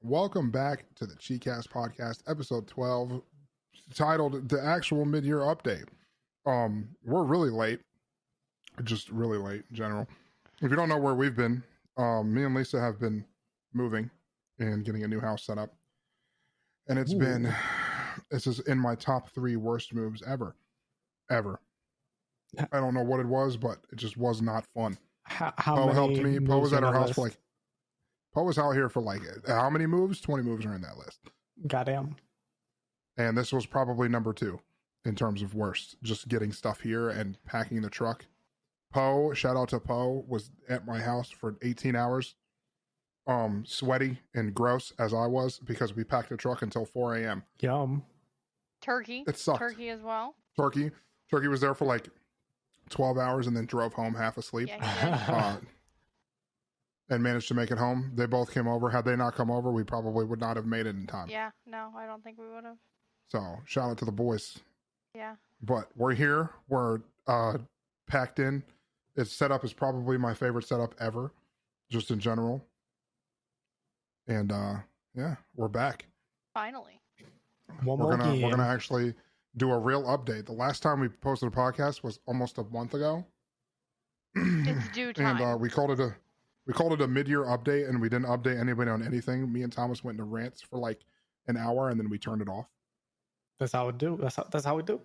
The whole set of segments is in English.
Welcome back to the CheekCast podcast, episode 12, titled The Actual Mid-Year Update. We're really late, just really late in general. If you don't know where we've been, me and Lisa have been moving and getting a new house set up. And this is in my top 3 worst moves ever. I don't know what it was, but it just was not fun. How Poe helped me. Poe was at our house list? Poe was out here for how many moves? 20 moves are in that list. Goddamn. And this was probably number 2 in terms of worst. Just getting stuff here and packing the truck. Poe, shout out to Poe, was at my house for 18 hours. Sweaty and gross as I was because we packed the truck until 4 a.m. Yum. Turkey. It sucked. Turkey as well. Turkey was there for 12 hours and then drove home half asleep. Yeah, and managed to make it home. They both came over. Had they not come over, we probably would not have made it in time. yeah, no, I don't think we would have. So shout out to the boys. Yeah. But we're here. We're packed in. Its setup is probably my favorite setup ever, just in general. And yeah, we're back. Finally. We're gonna actually do a real update. The last time we posted a podcast was almost a month ago. It's due time. And we called it a mid-year update, and we didn't update anybody on anything. Me and Thomas went into rants for an hour, and then we turned it off. That's how we do. That's how we do.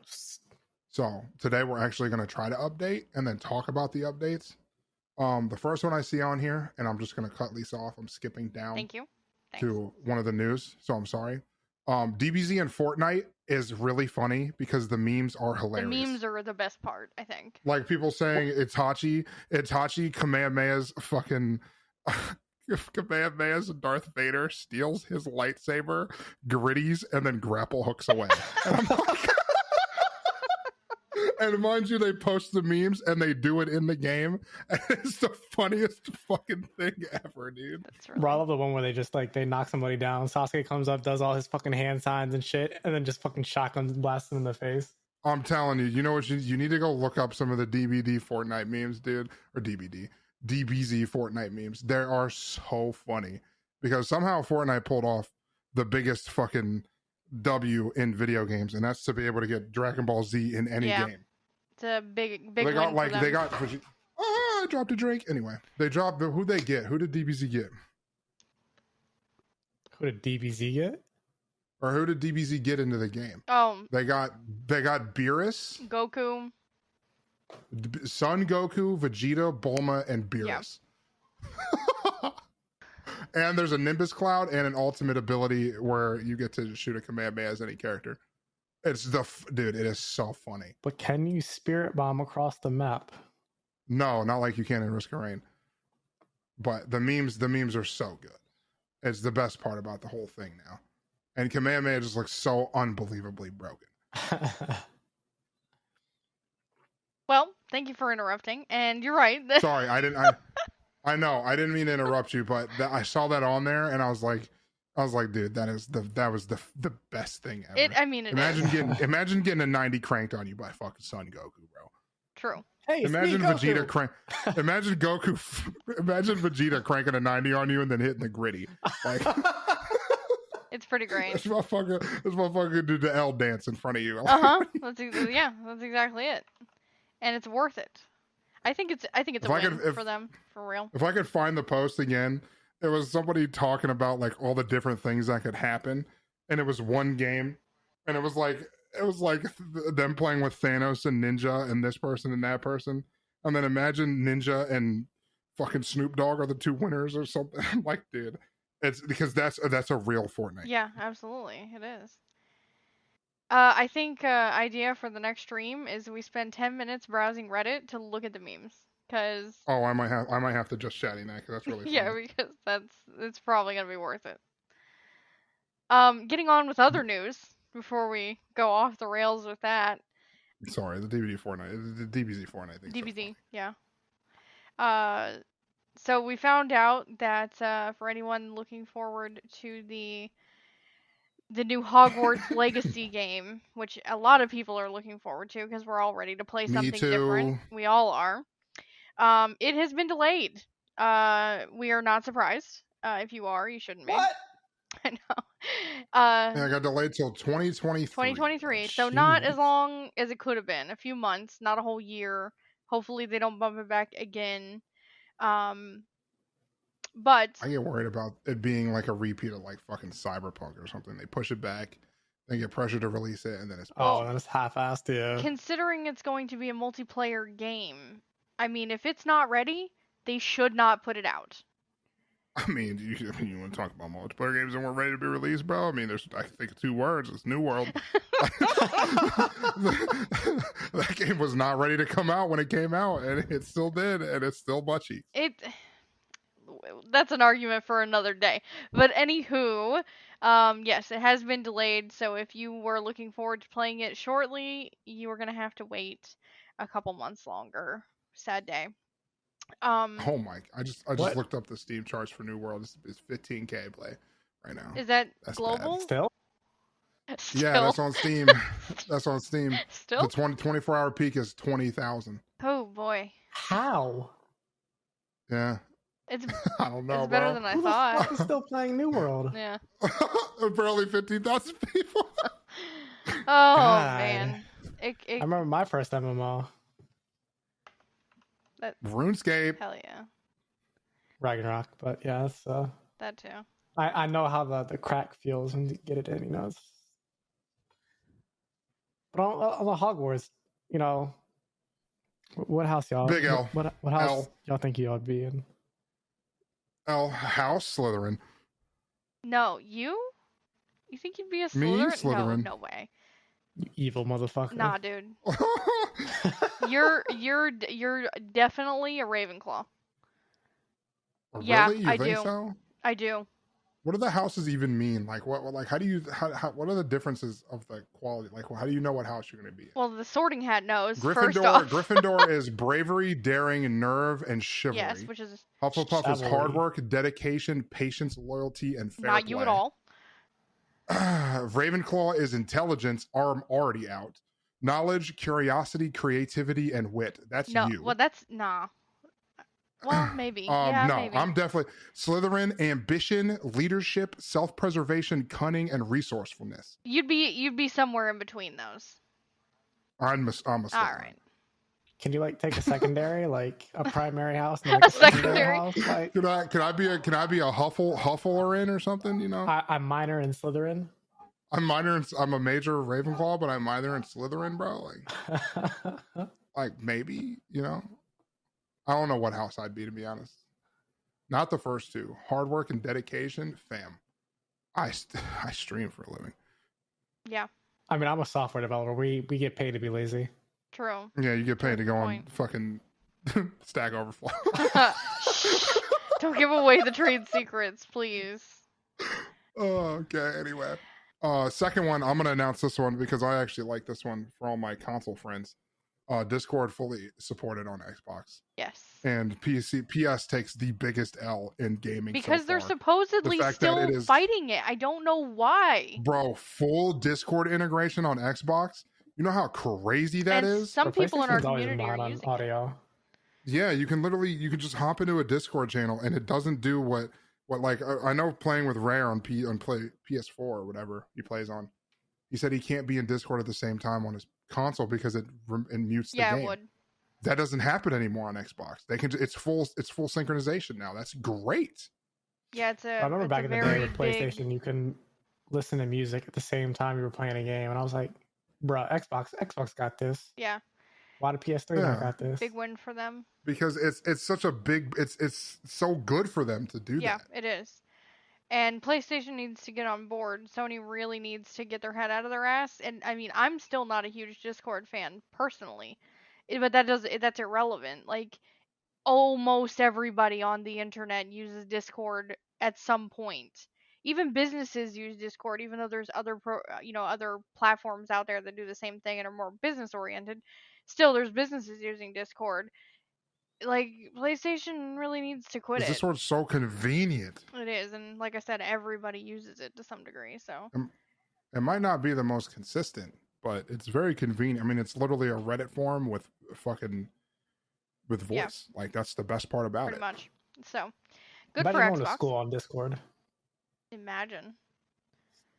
So today we're actually going to try to update and then talk about the updates. The first one I see on here, and I'm just going to cut Lisa off. I'm skipping down. Thank you. Thanks. To one of the news, so I'm sorry. DBZ and Fortnite is really funny because the memes are hilarious. The memes are the best part, I think. Like people saying Itachi Kamehameha's fucking Kamehameha's Darth Vader steals his lightsaber, gritties, and then grapple hooks away. And I'm like, and mind you, they post the memes and they do it in the game. And it's the funniest fucking thing ever, dude. That's really... Bro, I love the one where they just they knock somebody down. Sasuke comes up, does all his fucking hand signs and shit, and then just fucking shotguns blasts him in the face. I'm telling you, you know what? You need to go look up some of the DBD Fortnite memes, dude, or DBZ Fortnite memes. They are so funny because somehow Fortnite pulled off the biggest fucking W in video games, and that's to be able to get Dragon Ball Z in any game. It's a big they got win for them. They got I dropped a drink. Anyway, they dropped who'd they get? Who did DBZ get? Who did DBZ get? Or who did DBZ get into the game? Oh, they got Beerus, Goku, Son Goku, Vegeta, Bulma, and Beerus. Yeah. And there's a Nimbus Cloud and an ultimate ability where you get to shoot a Kamehameha as any character. It's dude, it is so funny. But can you spirit bomb across the map? No, not like you can in Risk of Rain. But the memes are so good. It's the best part about the whole thing now. And Kamehameha just looks so unbelievably broken. Well, thank you for interrupting. And you're right. Sorry, I know, I didn't mean to interrupt you, but I saw that on there and I was like, dude, that was the best thing ever. Imagine getting a 90 cranked on you by fucking Son Goku, bro. True. Hey, imagine Vegeta imagine Vegeta cranking a 90 on you and then hitting the gritty. Like, it's pretty great. This motherfucker did the L dance in front of you. That's exactly it. And it's worth it. I think it's a win for them, for real. If I could find the post again, it was somebody talking about all the different things that could happen, and it was one game, and it was like them playing with Thanos and Ninja and this person and that person, and then imagine Ninja and fucking Snoop Dogg are the 2 winners or something. I'm like, dude, it's because that's a real Fortnite. Yeah, absolutely, it is. I think idea for the next stream is we spend 10 minutes browsing Reddit to look at the memes. Cause I might have to just chatting that because that's really funny. Yeah, because it's probably gonna be worth it. Getting on with other news before we go off the rails with that. Sorry, the DBZ Fortnite thing. DBZ, yeah. So we found out that for anyone looking forward to the new Hogwarts Legacy game, which a lot of people are looking forward to because we're all ready to play something different. We all are. It has been delayed. We are not surprised. If you are, you shouldn't be. What? I know. And I got delayed till 2023. 2023. So not as long as it could have been. A few months, not a whole year. Hopefully they don't bump it back again. But I get worried about it being like a repeat of like fucking Cyberpunk or something. They push it back, then get pressure to release it, and then it's and then it's half-assed. Yeah. considering it's going to be a multiplayer game, I mean, if it's not ready, they should not put it out. I mean, you want to talk about multiplayer games that weren't ready to be released, bro? I mean, there's, I think, 2 words. It's New World. That game was not ready to come out when it came out, and it still did, and it's still butchy. That's an argument for another day. But anywho, yes, it has been delayed. So if you were looking forward to playing it shortly, you are gonna have to wait a couple months longer. Sad day. Oh my! I just looked up the Steam charts for New World. It's 15K play right now. Is that That's global? bad. Still? Yeah, that's on Steam. That's on Steam. Still? The 24-hour peak is 20,000. Oh boy. How? Yeah. I don't know. It's better bro. than I Who thought. the fuck is still playing New World? Yeah. Barely 15,000 people. Oh God. man. I remember my first MMO. RuneScape. Hell yeah. Ragnarok, but yeah, that's That too. I know how the crack feels when you get it in, you know. But on the Hogwarts, you know, what house y'all? Big L. What house L. y'all think y'all would be in? House Slytherin. No, you? You think you'd be a Me, Slytherin? Slytherin. No way. You evil motherfucker. Nah, dude. You're definitely a Ravenclaw. Yeah, Really? You I think do. so? I do. What do the houses even mean? Like what? Like how do you? What are the differences of the quality? Like how do you know what house you're going to be in? Well, the Sorting Hat knows. First Gryffindor. off. Gryffindor is bravery, daring, nerve, and chivalry. Yes, which is Hufflepuff is Chivalry. hard work, dedication, patience, loyalty, and fair not play. you at all. Ravenclaw is intelligence. Arm already out. Knowledge, curiosity, creativity, and wit. That's No, you. well, that's nah. Well, maybe. Yeah, no, maybe. I'm definitely Slytherin. Ambition, leadership, self-preservation, cunning, and resourcefulness. You'd be somewhere in between those. I'm a Slytherin. All right. Can you like take a secondary, like a primary house, and like A a secondary secondary. house? Like Can I be a Hufflerin or something? You know, I minor in Slytherin. I'm a major Ravenclaw, but I'm minor in Slytherin, bro. Like maybe, you know. I don't know what house I'd be, to be honest. Not the first 2. Hard work and dedication, fam. I stream for a living. Yeah. I mean, I'm a software developer. We get paid to be lazy. True. Yeah, you get paid to go on Point. fucking Stack Overflow. Don't give away the trade secrets, please. Oh, okay, anyway. Second one, I'm going to announce this one because I actually like this one for all my console friends. Discord fully supported on Xbox. Yes. And PS takes the biggest L in gaming Because so they're far. supposedly fact that still it is- fighting it. I don't know why. Bro, full Discord integration on Xbox. You know how crazy that and is? some people in our PlayStation's always community not are on using audio. Yeah, you can just hop into a Discord channel and it doesn't do what like I know playing with Rare on PS4 or whatever he plays on. He said he can't be in Discord at the same time on his console because it mutes the Yeah, game. it would. That doesn't happen anymore on Xbox. They can it's full synchronization now. That's great. Yeah, it's a. I remember it's back a in the day very with PlayStation, big... you can listen to music at the same time you were playing a game, and I was like, "Bruh, Xbox got this. Yeah, Why the PS3 not Yeah. got this?" big win for them. Because it's such a big it's so good for them to do Yeah, that. it is. And PlayStation needs to get on board. Sony really needs to get their head out of their ass. And I mean, I'm still not a huge Discord fan personally, but that's irrelevant. Like almost everybody on the internet uses Discord at some point. Even businesses use Discord, even though there's other other platforms out there that do the same thing and are more business oriented. Still, there's businesses using Discord. Like PlayStation really needs to quit it. Discord's so convenient. It is, and like I said, everybody uses it to some degree. So It might not be the most consistent, but it's very convenient. I mean, it's literally a Reddit forum with voice. Yeah. Like that's the best part about pretty it. much. So good Imagine for going to Xbox. school on Discord. Imagine.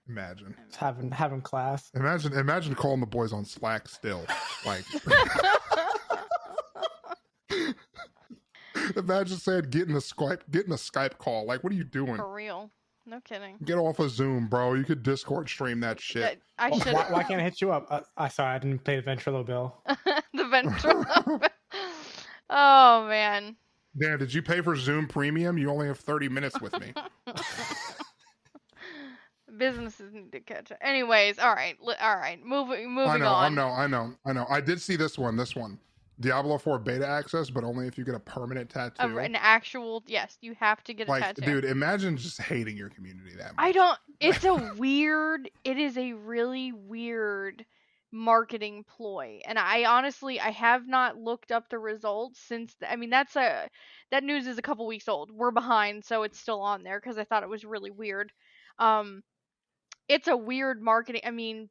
Imagine. Just having class. Imagine calling the boys on Slack still. Like imagine saying getting a Skype call. Like, what are you doing? For real. No kidding. Get off of Zoom, bro. You could Discord stream that shit. I should. Why can't I hit you up? Sorry, I didn't pay the ventrilo bill. The ventrilo. Oh man. Dan, did you pay for Zoom Premium? You only have 30 minutes with me. Businesses need to catch up. Anyways, all right. Moving on. I know. I did see this one. Diablo 4 beta access, but only if you get a permanent tattoo. An actual, yes, you have to get a tattoo. Dude, imagine just hating your community that much. It is a really weird marketing ploy. And I have not looked up the results since, that news is a couple weeks old. We're behind, so it's still on there because I thought it was really weird. It's a weird marketing. I mean,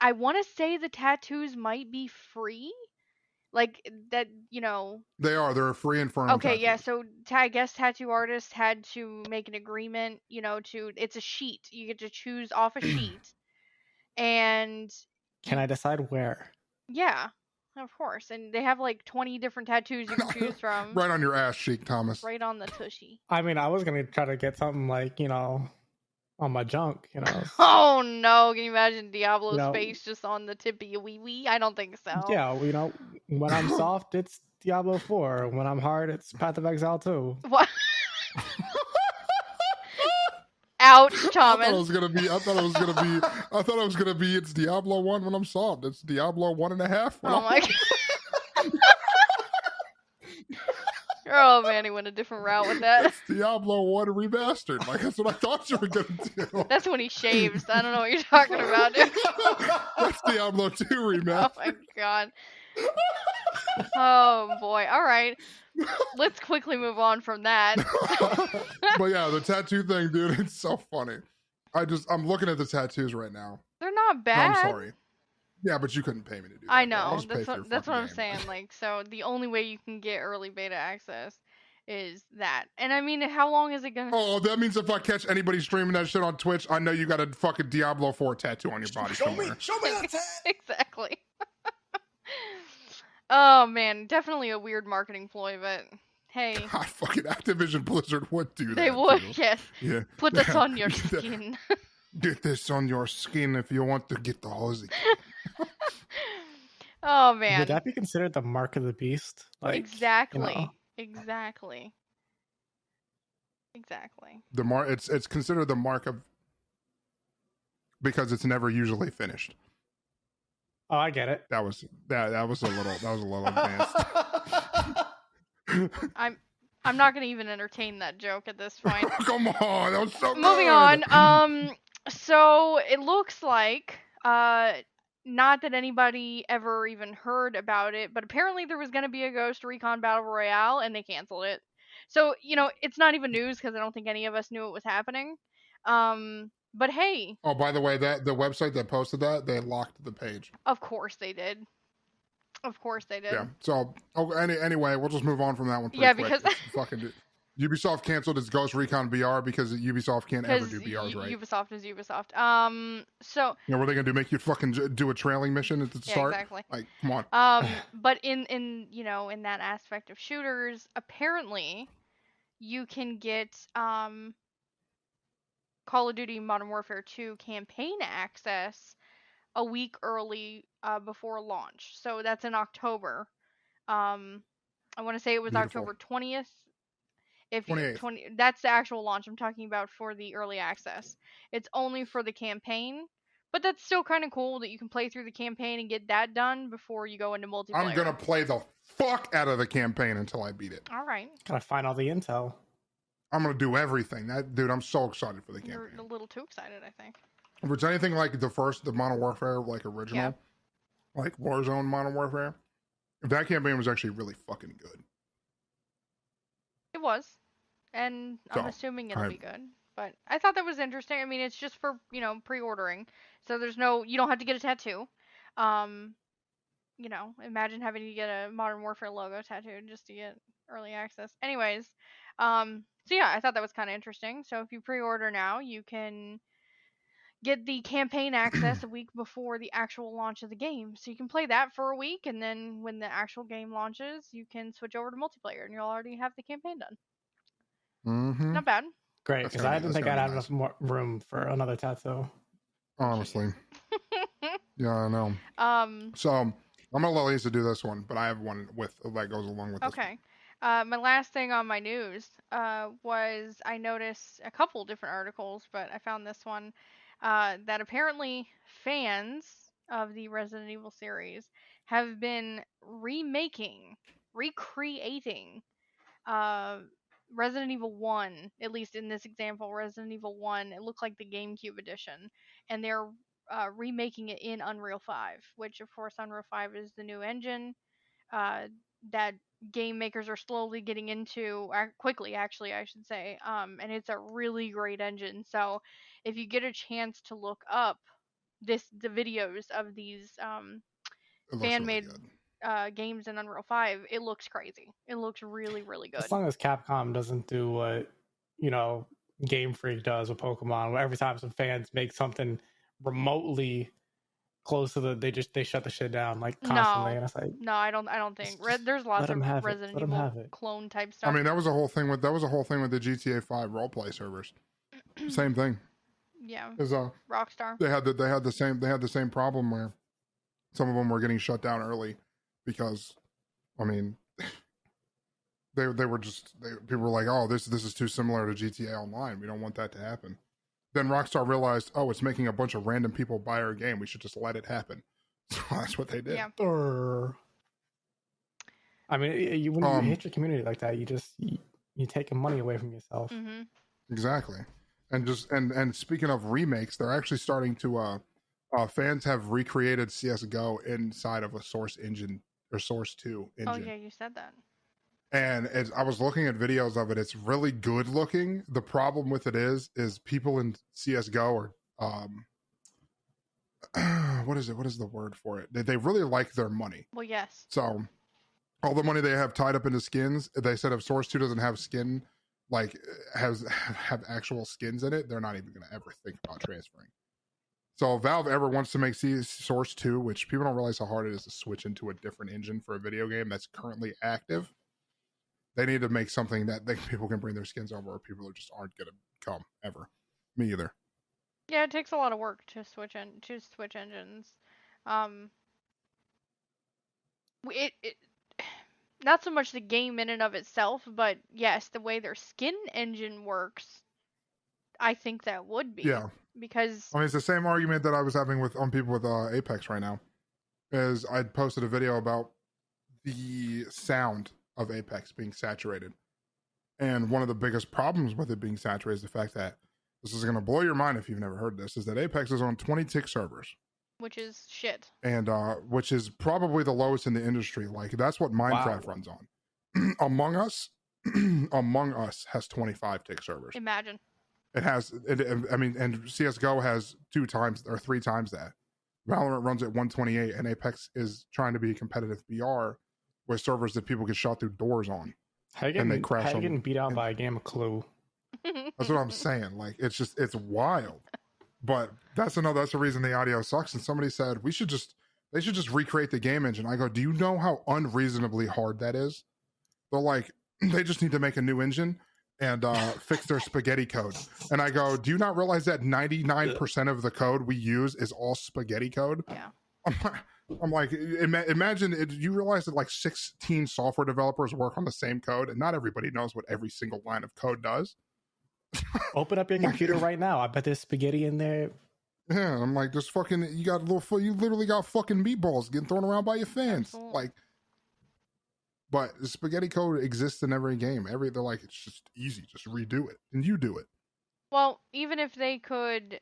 I want to say the tattoos might be free, like that. They're free and firm. Okay, tattoos. yeah. So I guess tattoo artists had to make an agreement. It's a sheet. You get to choose off a sheet, and can I decide where? Yeah, of course. And they have like 20 different tattoos you can choose from. Right on your ass cheek, Thomas. Right on the tushy. I mean, I was gonna try to get something like on my junk, Oh no! Can you imagine Diablo's face just on the tip of your wee wee? I don't think so. Yeah, when I'm soft, it's Diablo 4. When I'm hard, it's Path of Exile 2. What? Ouch, Thomas. I thought it was gonna be. It's Diablo 1 when I'm soft. It's Diablo 1.5. Oh my god. Oh man, he went a different route with that. It's Diablo 1 remastered. Like, that's what I thought you were gonna do. That's when he shaves. I don't know what you're talking about, dude. That's Diablo 2 remastered. Oh my god. Oh boy. All right. Let's quickly move on from that. But yeah, the tattoo thing, dude, it's so funny. I'm looking at the tattoos right now. They're not bad. No, I'm sorry. Yeah, but you couldn't pay me to do that. I know. That's what I'm saying. Like, so the only way you can get early beta access is that. And I mean, how long is it gonna? Oh, that means if I catch anybody streaming that shit on Twitch, I know you got a fucking Diablo 4 tattoo on your body somewhere. Show me that tat. Exactly. Oh man, definitely a weird marketing ploy, but hey. God, fucking Activision Blizzard would do that. They would, too. yes. Yeah. Put this on your skin. Get this on your skin if you want to get the hosey. Oh man. Would that be considered the mark of the beast? Like, exactly. Exactly. It's considered the mark of, because it's never usually finished. Oh, I get it. That was a little advanced. I'm not gonna even entertain that joke at this point. Come on, that was so Moving good. on. So it looks like not that anybody ever even heard about it, but apparently there was gonna be a Ghost Recon Battle Royale and they canceled it. So it's not even news because I don't think any of us knew it was happening. But hey. Oh, by the way, the website that posted that, they locked the page. Of course they did. Yeah. So, anyway, we'll just move on from that one. Yeah, quick. because fucking Ubisoft canceled its Ghost Recon VR because Ubisoft can't ever do BRs right. Ubisoft is Ubisoft. So. What are they gonna do? Make you fucking do a trailing mission at the start? Exactly. Like, come on. But in in that aspect of shooters, apparently, you can get Call of Duty Modern Warfare 2 campaign access a week early before launch. So that's in October. I want to say it was Beautiful. October 20th. If 28th. That's the actual launch I'm talking about for the early access. It's only for the campaign, but that's still kind of cool that you can play through the campaign and get that done before you go into multiplayer. I'm gonna play the fuck out of the campaign until I beat it. All right. Gotta find all the intel. I'm gonna do everything. Dude, I'm so excited for the campaign. You're a little too excited, I think. If it's anything like the Modern Warfare, like original, like Warzone Modern Warfare, that campaign was actually really fucking good. It was. And I'm assuming it'll be good. But I thought that was interesting. I mean, it's just for, pre-ordering. So you don't have to get a tattoo. Imagine having to get a Modern Warfare logo tattooed just to get early access. Anyways, so yeah, I thought that was kind of interesting. So if you pre-order now, you can get the campaign access a week before the actual launch of the game. So you can play that for a week, and then when the actual game launches, you can switch over to multiplayer, and you'll already have the campaign done. Mm-hmm. Not bad. Great, because I didn't think I'd have enough more room for another tattoo. Honestly. Yeah, I know. So I'm gonna let Lisa do this one, but I have one that goes along with this. Okay. My last thing on my news was I noticed a couple different articles, but I found this one that apparently fans of the Resident Evil series have been recreating Resident Evil 1, at least in this example, Resident Evil 1, it looked like the GameCube edition, and they're remaking it in Unreal 5, which, of course, Unreal 5 is the new engine that game makers are slowly getting into, quickly, actually, I should say, and it's a really great engine. So if you get a chance to look up the videos of these fan-made games in Unreal 5, it looks crazy. It looks really, really good. As long as Capcom doesn't do what, Game Freak does with Pokemon, where every time some fans make something remotely close to they shut the shit down constantly. No, and it's like, no, I don't think there's lots of Resident Evil clone type stuff. I mean, that was a whole thing with the GTA 5 roleplay servers. Same thing. Yeah. Rockstar. They had the same problem where some of them were getting shut down early because, I mean, people were like, oh, this is too similar to GTA Online. We don't want that to happen. Then Rockstar realized, oh, it's making a bunch of random people buy our game. We should just let it happen. So that's what they did. Yeah. I mean, when you hate your community like that, you taking money away from yourself. Mm-hmm. Exactly. And speaking of remakes, they're actually starting to fans have recreated CS:GO inside of a Source engine or Source 2 engine. Oh yeah, you said that. And I was looking at videos of it. It's really good looking. The problem with it is people in CS:GO are what is the word for it? They really like their money. Well, yes. So all the money they have tied up into skins, they said if Source 2 doesn't have skin, have actual skins in it, they're not even going to ever think about transferring. So if Valve ever wants to make Source 2, which people don't realize how hard it is to switch into a different engine for a video game that's currently active, they need to make something that people can bring their skins over, or people just aren't going to come ever. Me either. Yeah, it takes a lot of work to switch engines. It not so much the game in and of itself, but yes, the way their skin engine works, I think that would be. Yeah. Because I mean, it's the same argument that I was having on people with Apex right now. Is I posted a video about the sound of Apex being saturated. And one of the biggest problems with it being saturated is the fact that, this is going to blow your mind if you've never heard this, is that Apex is on 20 tick servers. Which is shit. And which is probably the lowest in the industry. That's what Minecraft runs on. Among Us has 25 tick servers. Imagine. It has, and CSGO has 2 times or 3 times that. Valorant runs at 128, and Apex is trying to be competitive VR with servers that people get shot through doors on. And they crash. How you getting beat out by a game of Clue? That's what I'm saying. It's wild. But that's the reason the audio sucks. And somebody said they should just recreate the game engine. I go, do you know how unreasonably hard that is? They're like, they just need to make a new engine and fix their spaghetti code. And I go, do you not realize that 99% of the code we use is all spaghetti code? Yeah. I'm like, imagine it, you realize that 16 software developers work on the same code, and not everybody knows what every single line of code does. Open up your computer right now. I bet there's spaghetti in there. Yeah, I'm like, there's fucking, you literally got fucking meatballs getting thrown around by your fans. Absolutely. But the spaghetti code exists in every game. They're like, it's just easy, just redo it, and you do it. Well, even if they could,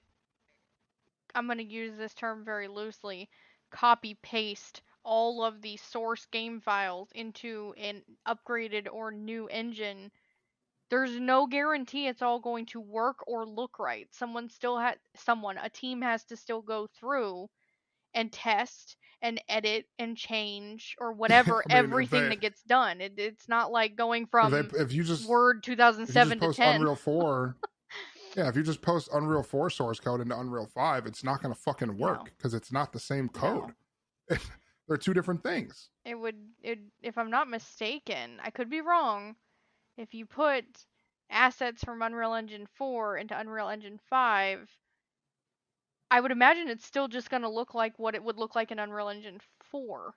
I'm going to use this term very loosely, copy paste all of the source game files into an upgraded or new engine, there's no guarantee it's all going to work or look right. A team has to still go through and test and edit and change or whatever everything that gets done. It's not like going from if you just, Word 2007 if you just to 10. Unreal 4, Yeah, if you just post Unreal 4 source code into Unreal 5, it's not going to fucking work because it's not the same code. No. They're two different things. If I'm not mistaken, I could be wrong. If you put assets from Unreal Engine 4 into Unreal Engine 5, I would imagine it's still just going to look like what it would look like in Unreal Engine 4.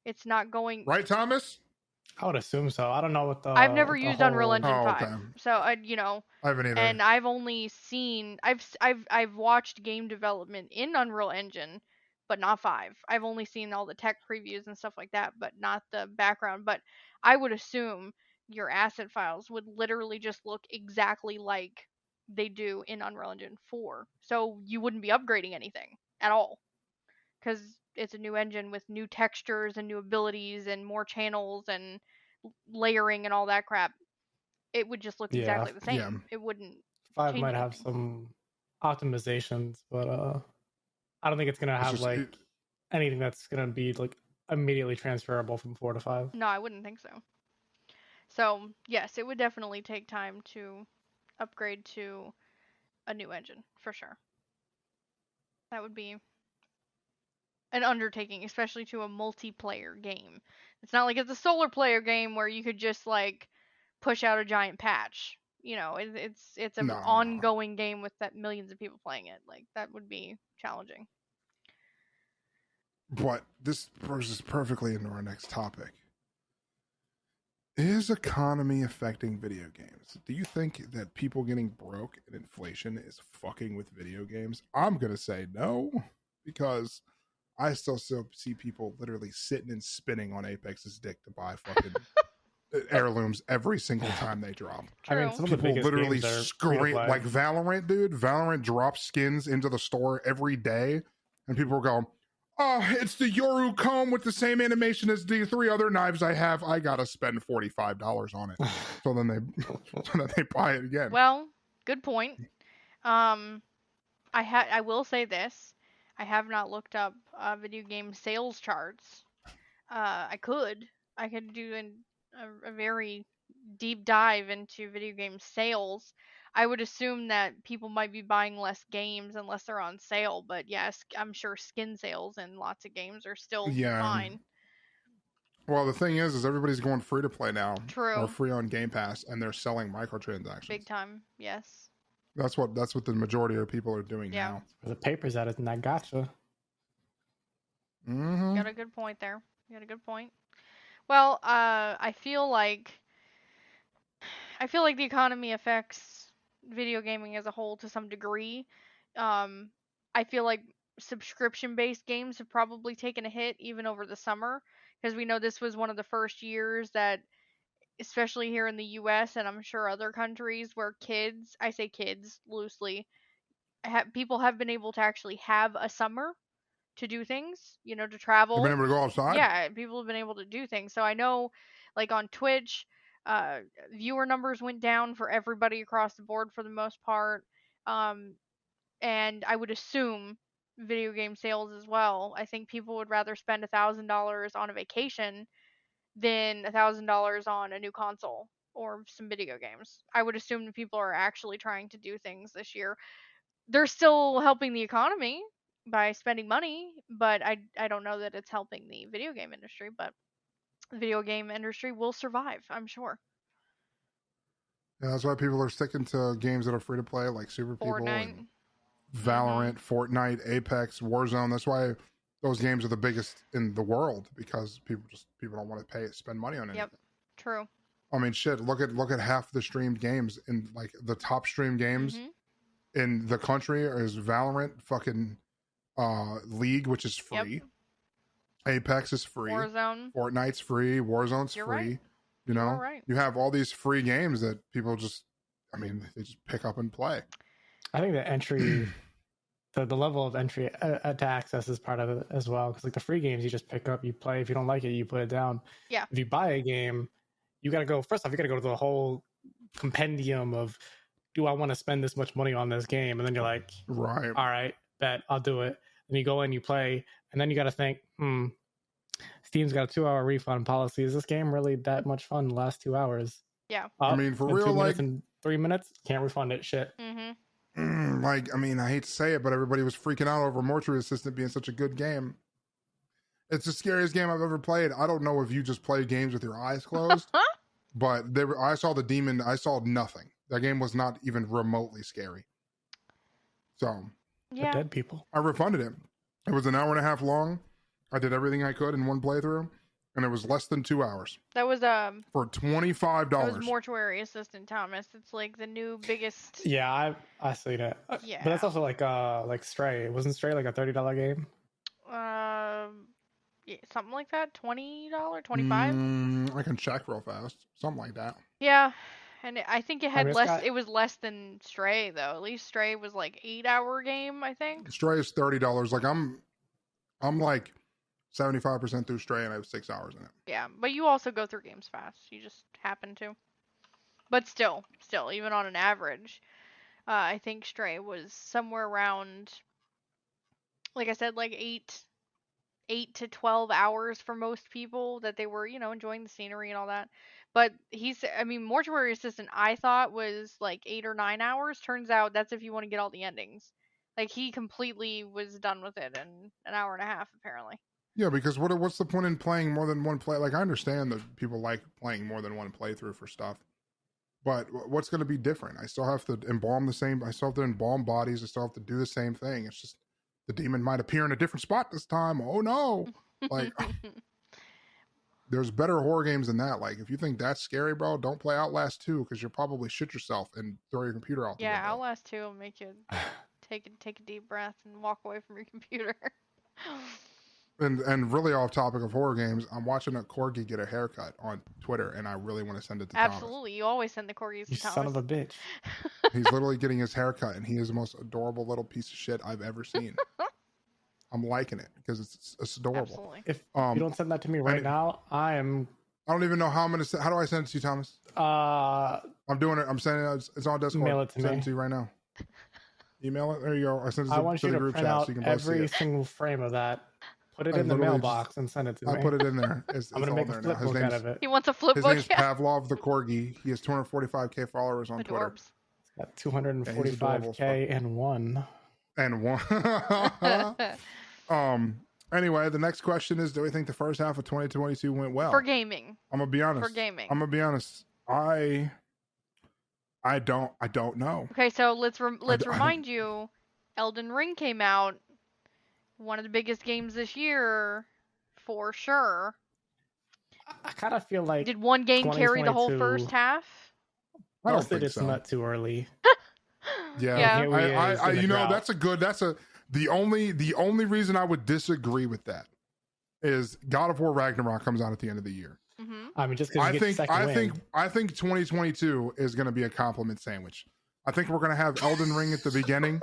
It's not going... Right, Thomas? I would assume so. I don't know what the... I've never the used whole... Unreal Engine 5. okay. So, I haven't either. and I've only seen... I've watched game development in Unreal Engine, but not 5. I've only seen all the tech previews and stuff like that, but not the background. But I would assume your asset files would literally just look exactly like they do in Unreal Engine 4. So you wouldn't be upgrading anything at all. Because it's a new engine with new textures and new abilities and more channels and layering and all that crap. It would just look exactly the same. Yeah. It wouldn't 5 change might have anything. some optimizations, but I don't think it's gonna have anything that's gonna be like immediately transferable from 4 to 5. No, I wouldn't think so. So yes, it would definitely take time to upgrade to a new engine for sure. That would be an undertaking, especially to a multiplayer game. It's not like it's a solo player game where you could just like push out a giant patch. You know, it's an ongoing game with that millions of people playing it. Like that would be challenging. But this brings us perfectly into our next topic. Is economy affecting video games? Do you think that people getting broke and inflation is fucking with video games? I'm going to say no, because I still see people literally sitting and spinning on Apex's dick to buy fucking heirlooms every single time they drop. True. I mean, some of the People biggest literally games are scream like Valorant, dude. Valorant drops skins into the store every day, and people are going, "Oh, it's the Yoru comb with the same animation as the 3 other knives I have. I gotta spend $45 on it." So then they buy it again. Well, good point. I will say this. I have not looked up video game sales charts. I could do a very deep dive into video game sales. I would assume that people might be buying less games unless they're on sale, but yes, I'm sure skin sales in lots of games are still fine. Well, the thing is everybody's going free to play now. True. Or free on Game Pass, and they're selling microtransactions. Big time, yes. That's what the majority of people are doing now. The paper's at it, and I gotcha. Mm-hmm. You got a good point there. You got a good point. Well, I feel like the economy affects video gaming as a whole to some degree. I feel like subscription-based games have probably taken a hit even over the summer, because we know this was one of the first years that, especially here in the US and I'm sure other countries, where kids, I say kids loosely, people have been able to actually have a summer to do things, you know, to travel. They've been able to go outside? Yeah, people have been able to do things. So I know, like on Twitch, viewer numbers went down for everybody across the board for the most part. And I would assume video game sales as well. I think people would rather spend $1,000 on a vacation than $1,000 on a new console or some video games. I would assume that people are actually trying to do things this year. They're still helping the economy by spending money, but I don't know that it's helping the video game industry, but the video game industry will survive, I'm sure. Yeah, that's why people are sticking to games that are free to play, like Super People and Valorant, Fortnite, Apex, Warzone. That's why those games are the biggest in the world, because people don't want to spend money on anything. Yep, true. I mean, shit. Look at half the streamed games, in like the top streamed games in the country is Valorant, fucking League, which is free. Yep. Apex is free. Warzone. Fortnite's free. Warzone's You're free. Right. You know, right. You have all these free games that people they just pick up and play. I think the entry, the level of entry to access is part of it as well. Because like the free games, you just pick up, you play. If you don't like it, you put it down. Yeah. If you buy a game, you got to go. First off, you got to go to the whole compendium of, do I want to spend this much money on this game? And then you're like, right, all right, bet I'll do it. And you go in, you play, and then you got to think, Steam's got a 2-hour refund policy. Is this game really that much fun the last 2 hours? Yeah. I mean, for real, like in 3 minutes, can't refund it. Shit. Mm-hmm. Like, I mean, I hate to say it, but everybody was freaking out over Mortuary Assistant being such a good game. It's the scariest game I've ever played. I don't know if you just play games with your eyes closed, but I saw the demon. I saw nothing. That game was not even remotely scary. So, The dead people. I refunded it. It was an hour and a half long. I did everything I could in one playthrough, and it was less than 2 hours. That was for $25. That was Mortuary Assistant, Thomas. It's like the new biggest. Yeah, I see that. Yeah. But that's also like Stray. Wasn't Stray like a $30 game? Yeah, something like that. $20, $25. I can check real fast. Something like that. Yeah, and I think it had it's less. got- It was less than Stray though. At least Stray was like 8-hour game, I think. Stray is $30. Like I'm like 75% through Stray, and I have 6 hours in it. Yeah, but you also go through games fast. You just happen to. But still, even on an average, I think Stray was somewhere around, like I said, like 8 to 12 hours for most people that they were, enjoying the scenery and all that. But Mortuary Assistant, I thought was like 8 or 9 hours. Turns out that's if you want to get all the endings. Like he completely was done with it in an hour and a half, apparently. Yeah, because what's the point in playing more than one play? Like, I understand that people like playing more than one playthrough for stuff, but what's going to be different? I still have to embalm bodies. I still have to do the same thing. It's just the demon might appear in a different spot this time. Oh no! Like, there's better horror games than that. Like, if you think that's scary, bro, don't play Outlast 2 because you'll probably shit yourself and throw your computer out the window. Outlast 2 will make you take a deep breath and walk away from your computer. And really off topic of horror games, I'm watching a corgi get a haircut on Twitter, and I really want to send it to Thomas. Absolutely, you always send the corgis to You Thomas. son of a bitch. He's literally getting his haircut, and he is the most adorable little piece of shit I've ever seen. I'm liking it because it's adorable. Absolutely. If you don't send that to me right now, I don't even know how I'm gonna. How do I send it to you, Thomas? I'm doing it. I'm sending it. It's on Discord. Mail it to me. Send it to you right now. Email it. There you go. I sent it I want to you the to group print chat out so you can both see every it. single frame of that. Put it I in the literally mailbox and send it to me. I put it in there. It's I'm gonna all make there a now. flip book out of it. He wants a flip His book. name's Pavlov the Corgi. He has 245k followers on Twitter. Adorbs. Got 245k and one. And one. Anyway, the next question is: do we think the first half of 2022 went well For gaming? I'm gonna be honest. For gaming. I'm gonna be honest. I don't know. Okay, so let's remind you, Elden Ring came out, one of the biggest games this year, for sure. I kind of feel like Did one game carry the whole first half? I don't Most think of it's so. not too early. Yeah. Here we is I in the you know, drought. the only reason I would disagree with that is God of War Ragnarok comes out at the end of the year. Mm-hmm. I mean, just because you get the second win. I think 2022 is going to be a compliment sandwich. I think we're going to have Elden Ring at the beginning,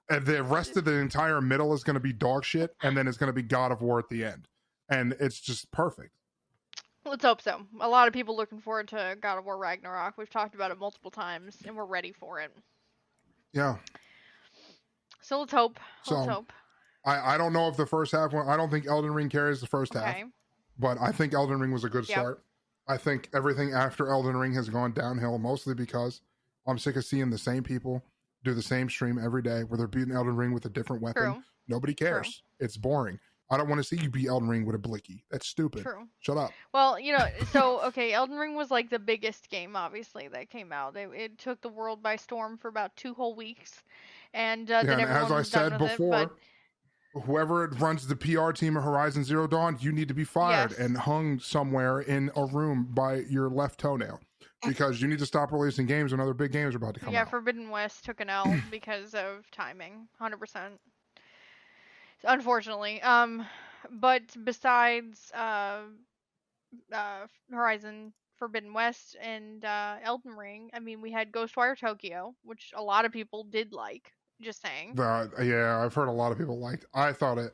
and the rest of the entire middle is going to be dog shit, and then it's going to be God of War at the end, and it's just perfect. Let's hope so. A lot of people looking forward to God of War Ragnarok. We've talked about it multiple times, and we're ready for it. Yeah. So let's hope. I don't know if the first half went. I don't think Elden Ring carries the first half, but I think Elden Ring was a good start. I think everything after Elden Ring has gone downhill, mostly because I'm sick of seeing the same people do the same stream every day where they're beating Elden Ring with a different weapon. True. Nobody cares. True. It's boring. I don't want to see you beat Elden Ring with a blicky. That's stupid. True. Shut up. Well, Elden Ring was like the biggest game, obviously, that came out. It took the world by storm for about 2 whole weeks, and then and everyone as I was done said with before, it. But whoever runs the PR team of Horizon Zero Dawn, you need to be fired Yes. and hung somewhere in a room by your left toenail, because you need to stop releasing games when other big games are about to come out. Forbidden West took an L because of timing, 100%. Unfortunately, but besides Horizon Forbidden West and Elden Ring, I mean, we had Ghostwire Tokyo, which a lot of people did like. Just saying. Yeah, I've heard a lot of people liked. I thought it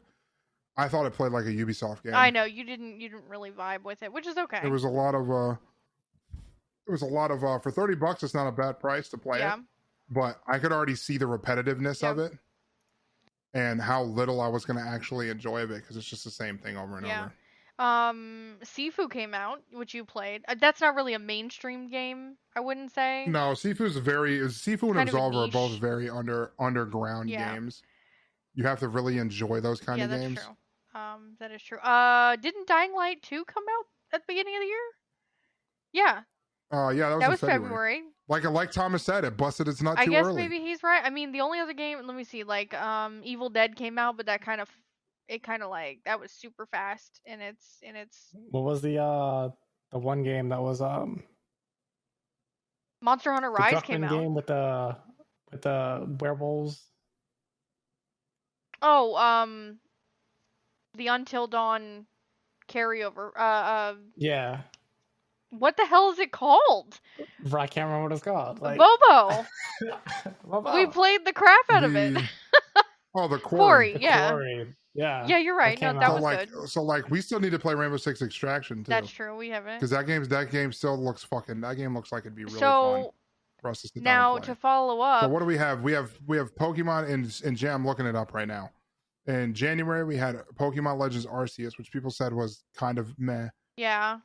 played like a Ubisoft game. I know you didn't really vibe with it, which is okay. It was a lot of for $30. It's not a bad price to play it, but I could already see the repetitiveness of it and how little I was going to actually enjoy of it because it's just the same thing over and over. Sifu came out, which you played. That's not really a mainstream game, I wouldn't say. No, Sifu and Kind of a Absolver are both niche. very underground Yeah. games. You have to really enjoy those kind Yeah, of that's games. true. That is true. Didn't Dying Light 2 come out at the beginning of the year? Yeah, Yeah, that was that in was February. Like Thomas said, it busted its nut I too guess early. maybe he's right. I mean, the only other game, let me see, like Evil Dead came out, but that kind of like that was super fast in its What was the one game that was Monster Hunter the Rise came Druckmann out. game with the werewolves? Oh, the Until Dawn carryover. Yeah, What the hell is it called? I can't remember what it's called. Like Bobo. Bobo. We played the crap out of it. The Quarry, Quarry. The yeah. Quarry. Yeah. Yeah, you're right. No, came that out. was good. We still need to play Rainbow Six Extraction too. That's true. We haven't. Because that game still looks that game looks like it'd be really fun So for us to sit down now and play. to follow up. So what do we have? We have Pokemon in Jan. I'm looking it up right now. In January we had Pokemon Legends Arceus, which people said was kind of meh. Yeah.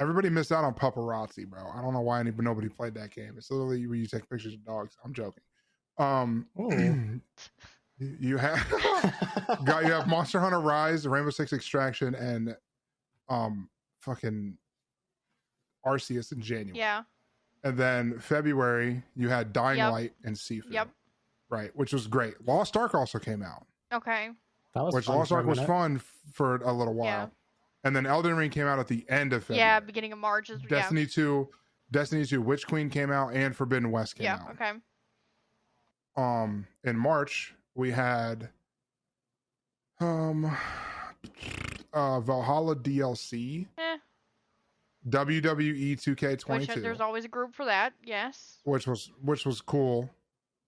Everybody missed out on Paparazzi, bro. I don't know why nobody played that game. It's literally where you take pictures of dogs. I'm joking. You have you have Monster Hunter Rise, Rainbow Six Extraction, and fucking Arceus in January. Yeah. And then February you had Dying Light and Sifu. Yep. Right, which was great. Lost Ark also came out. Okay. That was Lost Ark was fun for a little while. Yeah. And then Elden Ring came out at the end of February. Yeah, beginning of March is Destiny 2, Witch Queen came out, and Forbidden West came out. Okay. In March we had Valhalla DLC. WWE 2K22. Which there's always a group for that, yes. Which was cool.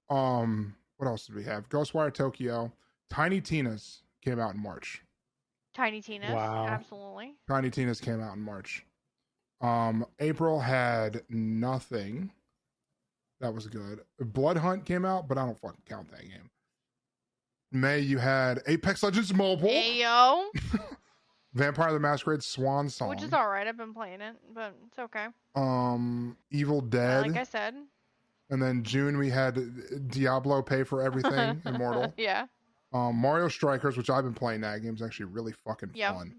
What else did we have? Ghostwire Tokyo. Tiny Tina's came out in March. Tiny Tina's, wow. Absolutely. Tiny Tina's came out in March. April had nothing. That was good. Blood Hunt came out, but I don't fucking count that game. May, you had Apex Legends Mobile. Ayo. Vampire the Masquerade Swan Song. Which is alright, I've been playing it, but it's okay. Evil Dead. Like I said. And then June we had Diablo Pay for Everything, Immortal. Yeah. Mario Strikers, which I've been playing. That game's actually really fucking fun.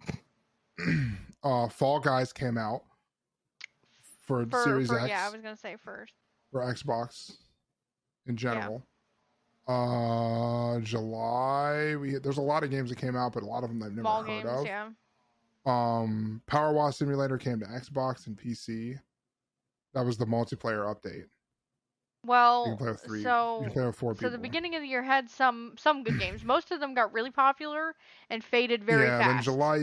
Fall Guys came out for Series X. Yeah, I was gonna say first. For Xbox in general. July there's a lot of games that came out, but a lot of them I've never heard of. Yeah. Power Wash Simulator came to Xbox and PC. That was the multiplayer update. Well, you can play with 3. so you can play with 4 people. So the beginning of the year had some good games. Most of them got really popular and faded very fast. Then July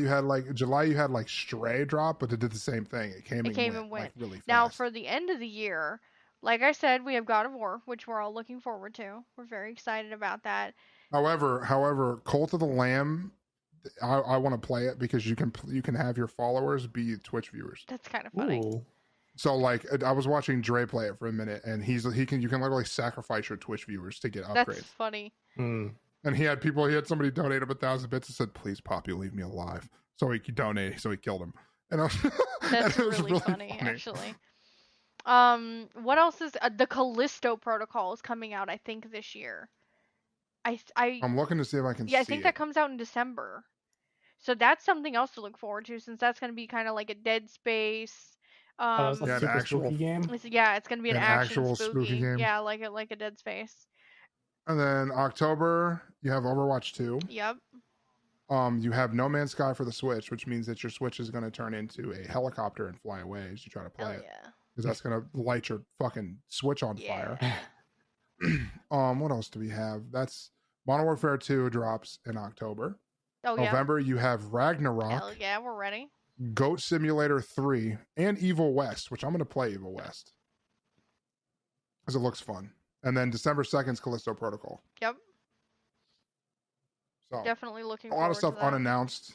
you had like Stray drop, but it did the same thing. It came and went. Like, really fast. Now for the end of the year, like I said, we have God of War, which we're all looking forward to. We're very excited about that. However, Cult of the Lamb, I want to play it because you can have your followers be Twitch viewers. That's kind of funny. Ooh. So like I was watching you can literally sacrifice your Twitch viewers to get upgrades. That's funny. And he had somebody donate him 1,000 bits and said, "Please, Poppy, leave me alive." So he donated, so he killed him. And That's really funny, actually. What else is the Callisto Protocol is coming out? I think this year. I'm looking to see if I can. Yeah, I think that comes out in December. So that's something else to look forward to, since that's going to be kind of like a Dead Space. It's like an actual spooky game. It's going to be an action spooky game. Yeah, like a Dead Space. And then October, you have Overwatch 2. Yep. You have No Man's Sky for the Switch, which means that your Switch is going to turn into a helicopter and fly away as you try to play it. Yeah. Because that's going to light your fucking Switch on fire. What else do we have? That's Modern Warfare 2 drops in October. Oh, November, you have Ragnarok. Hell yeah, we're ready. Goat Simulator 3, and Evil West, which I'm going to play Evil West. Because it looks fun. And then December 2nd is Callisto Protocol. Yep. So, definitely looking a lot forward of stuff to that. Unannounced.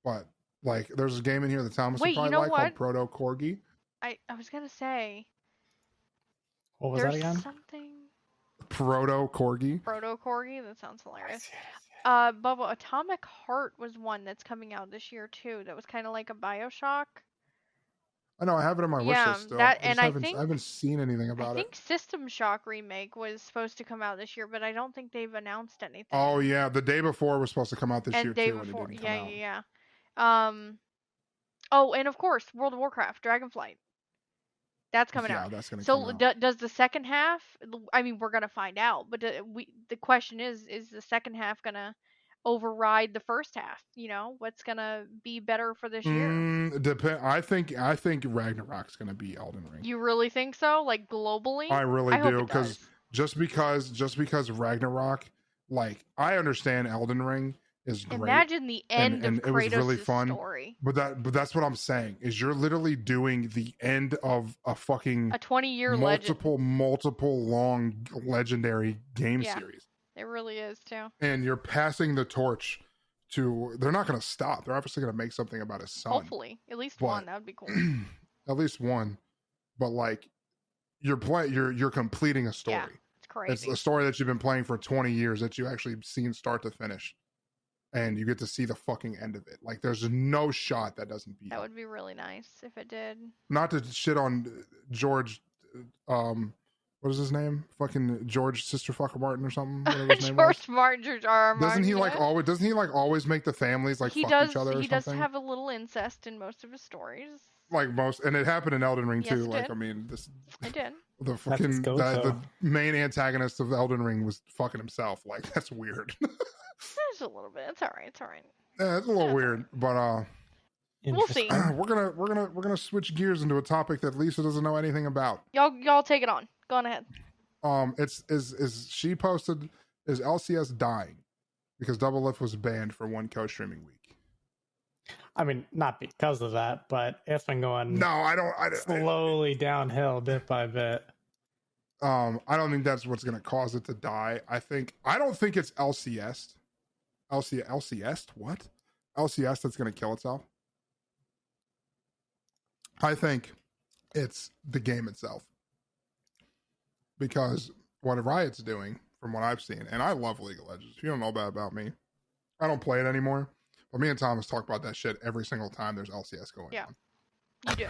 But, like, there's a game in here that Thomas would Wait, probably you know like what? called Proto Corgi. I was going to say. What was that again? Something. Proto Corgi. Proto Corgi? That sounds hilarious. Bubba, Atomic Heart was one that's coming out this year too. That was kind of like a BioShock. I know I have it on my wish Yeah, list still. that, I just and I haven't seen anything I about it. think System Shock remake was supposed to come out this year, but I don't think they've announced anything. Oh yeah, the day before was supposed to come out this And year day too, before, and it didn't come out. yeah. Oh, and of course, World of Warcraft, Dragonflight. That's coming out. Yeah, that's gonna So come out. does the second half? I mean, we're gonna find out. But the question is the second half gonna override the first half? You know, what's gonna be better for this year? I think Ragnarok's gonna be Elden Ring. You really think so? Like globally? I really hope do, it because does. just because Ragnarok, like I understand Elden Ring is great. Imagine the end of it was really Kratos' fun. story. But that's what I'm saying, is you're literally doing the end of a fucking 20-year multiple long legendary game series. It really is too. And you're passing the torch to. They're not going to stop. They're obviously going to make something about his son. Hopefully, at least one. That would be cool. At least one. But like, you're completing a story. Yeah, it's crazy. It's a story that you've been playing for 20 years that you actually seen start to finish. And you get to see the fucking end of it. Like, there's no shot that doesn't beat. That would be really nice if it did. Not to shit on George, what is his name? Fucking George Sisterfucker Martin or something. Whatever his name was. George R. Martin. Doesn't he always make the families like fuck each other or something? He does have a little incest in most of his stories. Like most, and it happened in Elden Ring too. It like did. I mean, this. It did. The fucking the main antagonist of Elden Ring was fucking himself. Like, that's weird. It's a little bit. It's all right. It's all right. Yeah, it's a little weird, but we'll see. We're gonna switch gears into a topic that Lisa doesn't know anything about. Y'all take it on. Go on ahead. She posted, is LCS dying because Double Lift was banned for one co-streaming week? I mean, not because of that, but it's been going. No, I don't. Slowly downhill, bit by bit. I don't think that's what's going to cause it to die. I don't think it's LCS. LCS? What? LCS that's going to kill itself? I think it's the game itself. Because what Riot's doing, from what I've seen, and I love League of Legends. If you don't know about me, I don't play it anymore. But me and Thomas talk about that shit every single time there's LCS going on. Yeah, you do.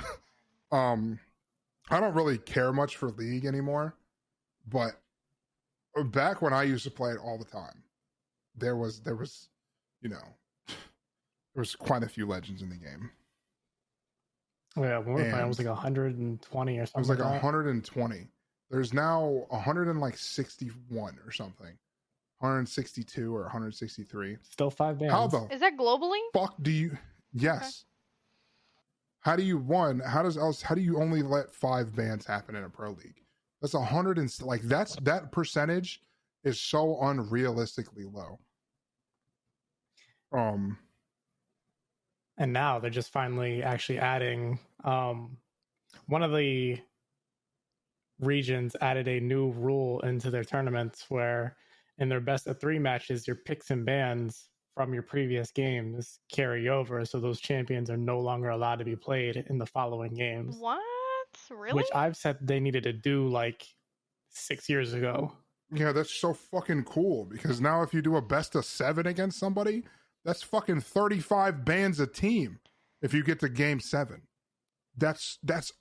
I don't really care much for League anymore, but back when I used to play it all the time, there was, you know, there was quite a few legends in the game. Yeah, when we were playing, it was like 120 or something. It was like 120. There's now 161 or something. 162 or 163. Still 5 bans. How the is that globally? Fuck do you? Yes. Okay. How do you only let 5 bans happen in a pro league? That's 100 and like that percentage is so unrealistically low. And now they're just finally actually adding one of the regions added a new rule into their tournaments where in their best of 3 matches, your picks and bans from your previous games carry over, so those champions are no longer allowed to be played in the following games. What? Really? Which I've said they needed to do like 6 years ago. Yeah, that's so fucking cool, because now if you do a best of 7 against somebody, that's fucking 35 bans a team if you get to game 7. That's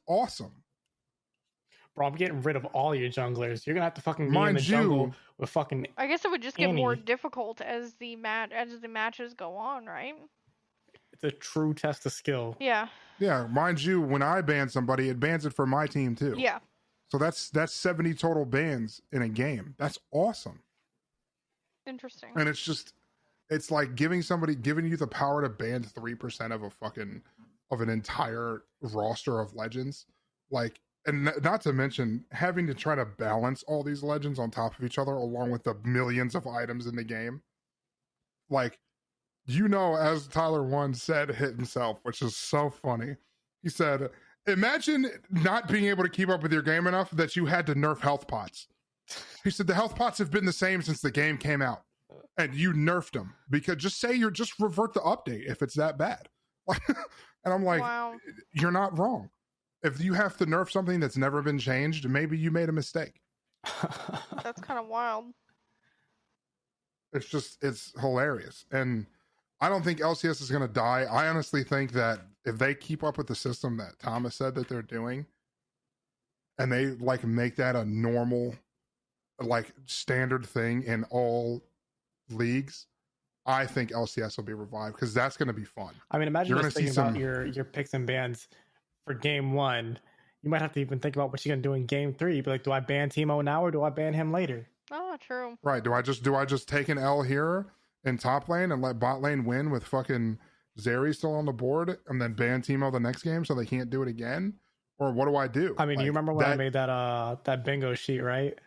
awesome. Bro, I'm getting rid of all your junglers. You're gonna have to fucking be in the jungle with fucking. I guess it would just get more difficult as the matches go on, right? It's a true test of skill. Yeah. Yeah, mind you, when I ban somebody, it bans it for my team too. Yeah. So that's 70 total bans in a game. That's awesome. Interesting. And it's like giving you the power to ban 3% of an entire roster of legends. Like, and not to mention having to try to balance all these legends on top of each other along with the millions of items in the game. Like, as Tyler One said himself, which is so funny. He said, imagine not being able to keep up with your game enough that you had to nerf health pots. He said the health pots have been the same since the game came out. And you nerfed them because just revert the update if it's that bad. And I'm like, wow. You're not wrong. If you have to nerf something that's never been changed, maybe you made a mistake. That's kind of wild. It's hilarious. And I don't think LCS is going to die. I honestly think that if they keep up with the system that Thomas said that they're doing, and they like make that a normal, like standard thing in all leagues, I think LCS will be revived because that's going to be fun. I mean, imagine just thinking about your picks and bans for game 1. You might have to even think about what you're going to do in game 3. Be like, do I ban Teemo now or do I ban him later? Oh, true. Right. Do I just take an L here in top lane and let bot lane win with fucking Zeri still on the board and then ban Teemo the next game so they can't do it again? Or what do I do? I mean, like, you remember when I made that bingo sheet, right?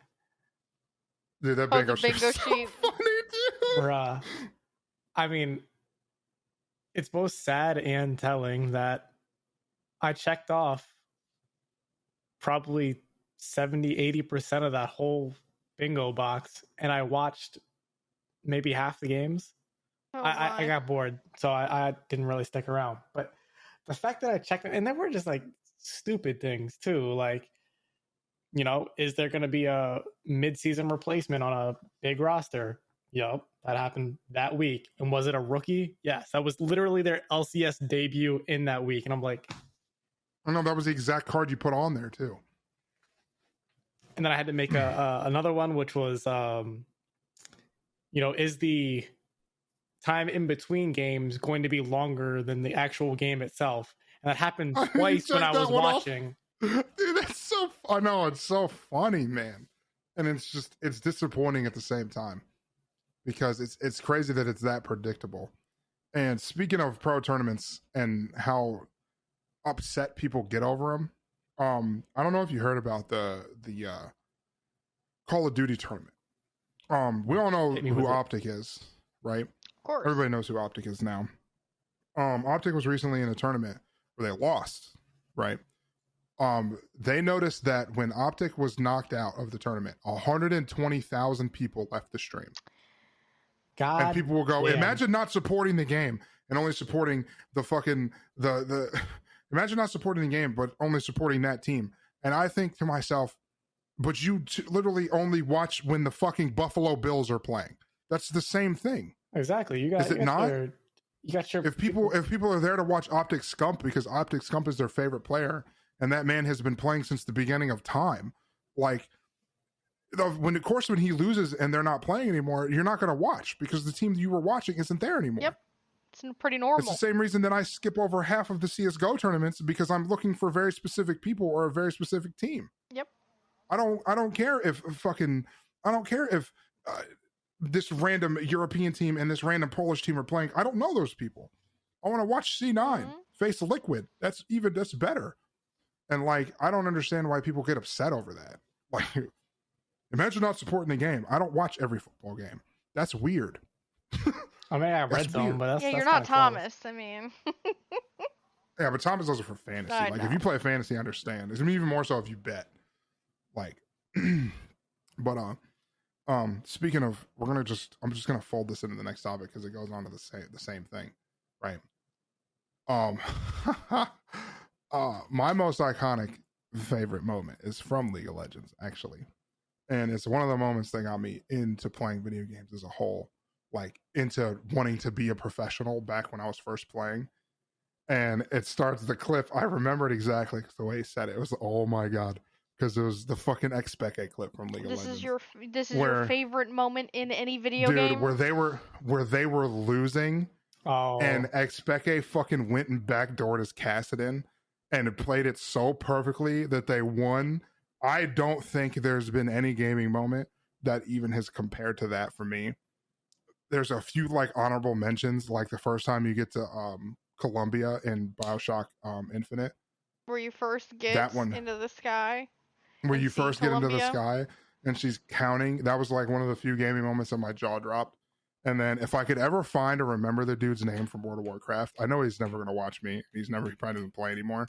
Dude, that bingo sheet. So funny, dude. Bruh. I mean, it's both sad and telling that I checked off probably 70-80% of that whole bingo box, and I watched maybe half the games. I got bored, so I didn't really stick around. But the fact that I checked it, and they were just like stupid things too, like, you know, is there going to be a mid-season replacement on a big roster? Yup, that happened that week. And was it a rookie? Yes, that was literally their LCS debut in that week. And I'm like, I know that was the exact card you put on there too. And then I had to make another one, which was, you know, is the time in between games going to be longer than the actual game itself? And that happened twice when I was watching. Dude, that's so. I know, it's so funny, man, and it's disappointing at the same time because it's crazy that it's that predictable. And speaking of pro tournaments and how upset people get over them, I don't know if you heard about the Call of Duty tournament. We all know who Optic is, right? Of course, everybody knows who Optic is now. Optic was recently in a tournament where they lost, right? They noticed that when Optic was knocked out of the tournament, 120,000 people left the stream. God, and people will go, damn. Imagine not supporting the game and only supporting the fucking the imagine not supporting the game but only supporting that team. And I think to myself, but you literally only watch when the fucking Buffalo Bills are playing. That's the same thing. Exactly. You got, is it not? You got your if people are there to watch Optic Scump because Optic Scump is their favorite player, and that man has been playing since the beginning of time, like when he loses and they're not playing anymore, you're not going to watch because the team you were watching isn't there anymore. Yep, it's pretty normal. It's the same reason that I skip over half of the CS:GO tournaments because I'm looking for very specific people or a very specific team. Yep. I don't care if this random European team and this random Polish team are playing. I don't know those people. I want to watch C9 face Liquid. That's better. And like, I don't understand why people get upset over that. Like, imagine not supporting the game. I don't watch every football game. That's weird. I mean, I have Red Zone, but that's you're not Thomas. Close. I mean, yeah, but Thomas does it for fantasy. Like, if you play fantasy, I understand. It's even more so if you bet. Like, but speaking of, I'm just gonna fold this into the next topic because it goes on to the same thing, right? My most iconic favorite moment is from League of Legends, actually, and it's one of the moments that got me into playing video games as a whole, like into wanting to be a professional back when I was first playing. And it starts the clip. I remember it exactly because the way he said it, it was, oh my god. Because it was the fucking Expeke clip from League of Legends. This is your favorite moment in any video game? Where they were losing, and Expeke fucking went and backdoored his Kassadin and played it so perfectly that they won. I don't think there's been any gaming moment that even has compared to that for me. There's a few like honorable mentions, like the first time you get to Columbia in BioShock Infinite. Where you first get into the sky. Where you first get into the sky and she's counting. That was like one of the few gaming moments that my jaw dropped. And then if I could ever find or remember the dude's name from World of Warcraft, I know he's never going to watch me. He probably doesn't play anymore.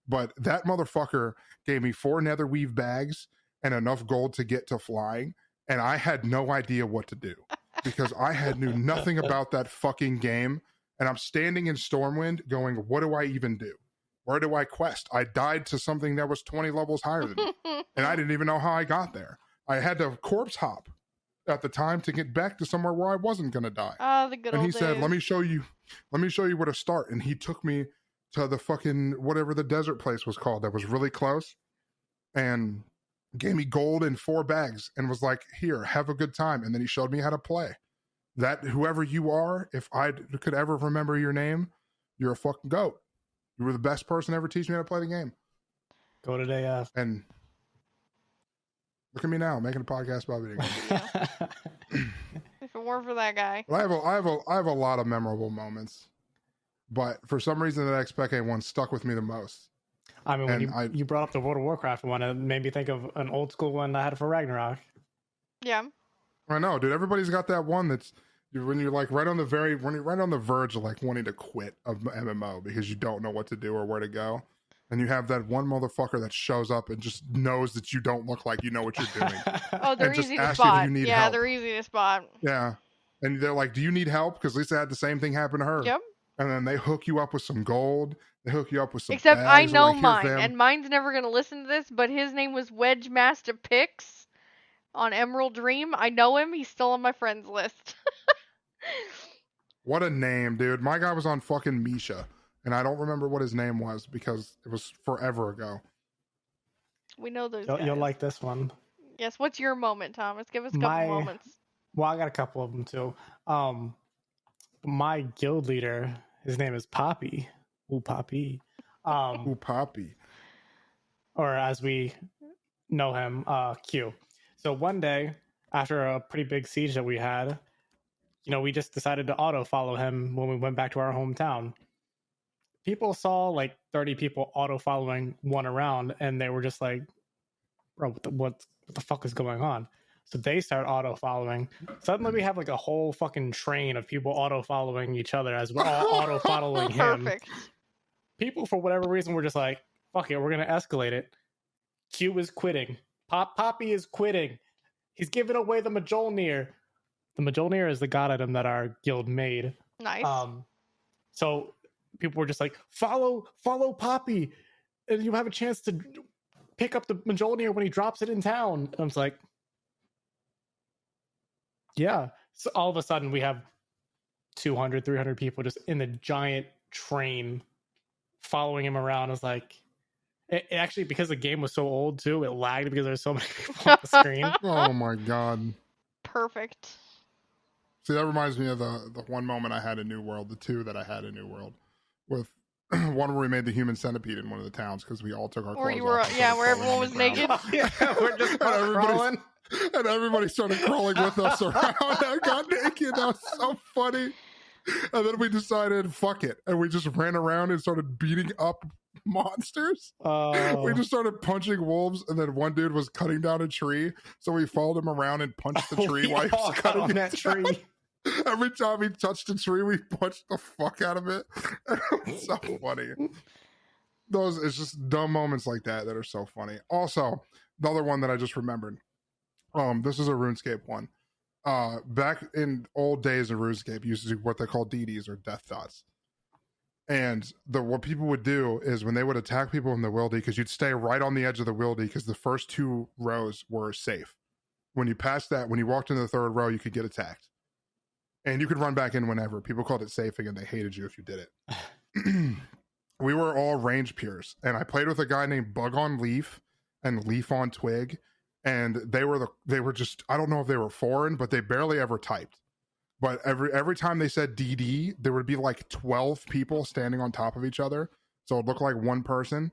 But that motherfucker gave me 4 netherweave bags and enough gold to get to flying. And I had no idea what to do because I knew nothing about that fucking game. And I'm standing in Stormwind going, what do I even do? Where do I quest? I died to something that was 20 levels higher than me. And I didn't even know how I got there. I had to corpse hop at the time to get back to somewhere where I wasn't going to die. Ah, the good And old he said, days. let me show you where to start. And he took me to the fucking, whatever the desert place was called that was really close, and gave me gold in 4 bags and was like, here, have a good time. And then he showed me how to play. That whoever you are, if I could ever remember your name, you're a fucking goat. You were the best person to ever teach me how to play the game. Go to AF. And look at me now, making a podcast about video games. If it weren't for that guy. I have a lot of memorable moments, but for some reason that XPEC one stuck with me the most. I mean, when you brought up the World of Warcraft one, it made me think of an old school one I had for Ragnarok. Yeah. I know, dude. Everybody's got that one that's when you're like right on the verge of like wanting to quit of MMO because you don't know what to do or where to go, and you have that one motherfucker that shows up and just knows that you don't look like you know what you're doing. Oh, they're and just easy to ask you if spot. you need Yeah, help. they're easy to spot. Yeah, and they're like, "Do you need help?" Because Lisa had the same thing happen to her. Yep. And then they hook you up with some gold. They hook you up with some. Except bags. I They're know like, "Here's mine, them." and mine's never gonna listen to this. But his name was Wedge Master Pix on Emerald Dream. I know him. He's still on my friends list. What a name, dude. My guy was on fucking Misha, and I don't remember what his name was because it was forever ago. We know those guys. You'll like this one. Yes. What's your moment, Thomas? Give us a couple moments. Well, I got a couple of them too. My guild leader, his name is Poppy. Ooh, Poppy. Ooh, Poppy. Or as we know him, Q. So one day, after a pretty big siege that we had, we just decided to auto follow him when we went back to our hometown. People saw like 30 people auto following one around, and they were just like, "Bro, what the fuck is going on?" So they start auto following. Suddenly, we have like a whole fucking train of people auto following each other as we're all auto following him. Perfect. People, for whatever reason, were just like, "Fuck it, we're gonna escalate it." Q is quitting. Poppy is quitting. He's giving away the Mjolnir. The Mjolnir is the god item that our guild made. Nice. So people were just like, follow Poppy, and you have a chance to pick up the Mjolnir when he drops it in town. And I was like, yeah. So all of a sudden we have 200, 300 people just in the giant train following him around. I was like, it actually, because the game was so old too, it lagged because there were so many people on the screen. Oh my god. Perfect. See, that reminds me of the one moment I had in New World, the two that I had in New World, with one where we made the human centipede in one of the towns because we all took our clothes off. Where everyone was naked. Yeah, we're just crawling. And everybody started crawling with us around. I got naked. That was so funny. And then we decided, fuck it. And we just ran around and started beating up monsters. We just started punching wolves, and then one dude was cutting down a tree, so we followed him around and punched the tree while he was cutting it that down. tree. Every time he touched a tree, we punched the fuck out of it. It was so funny. It's just dumb moments like that are so funny. Also, the other one that I just remembered. This is a RuneScape one. Back in old days of RuneScape, used to do what they call DDs or death dots. And what people would do is when they would attack people in the wildy, because you'd stay right on the edge of the wildy because the first 2 rows were safe. When you passed that, when you walked into the 3rd row, you could get attacked. And you could run back in whenever. People called it safing, and they hated you if you did it. We were all range peers, and I played with a guy named Bug on Leaf and Leaf on Twig, and they were just, I don't know if they were foreign, but they barely ever typed. But every time they said DD, there would be like 12 people standing on top of each other, so it looked like one person.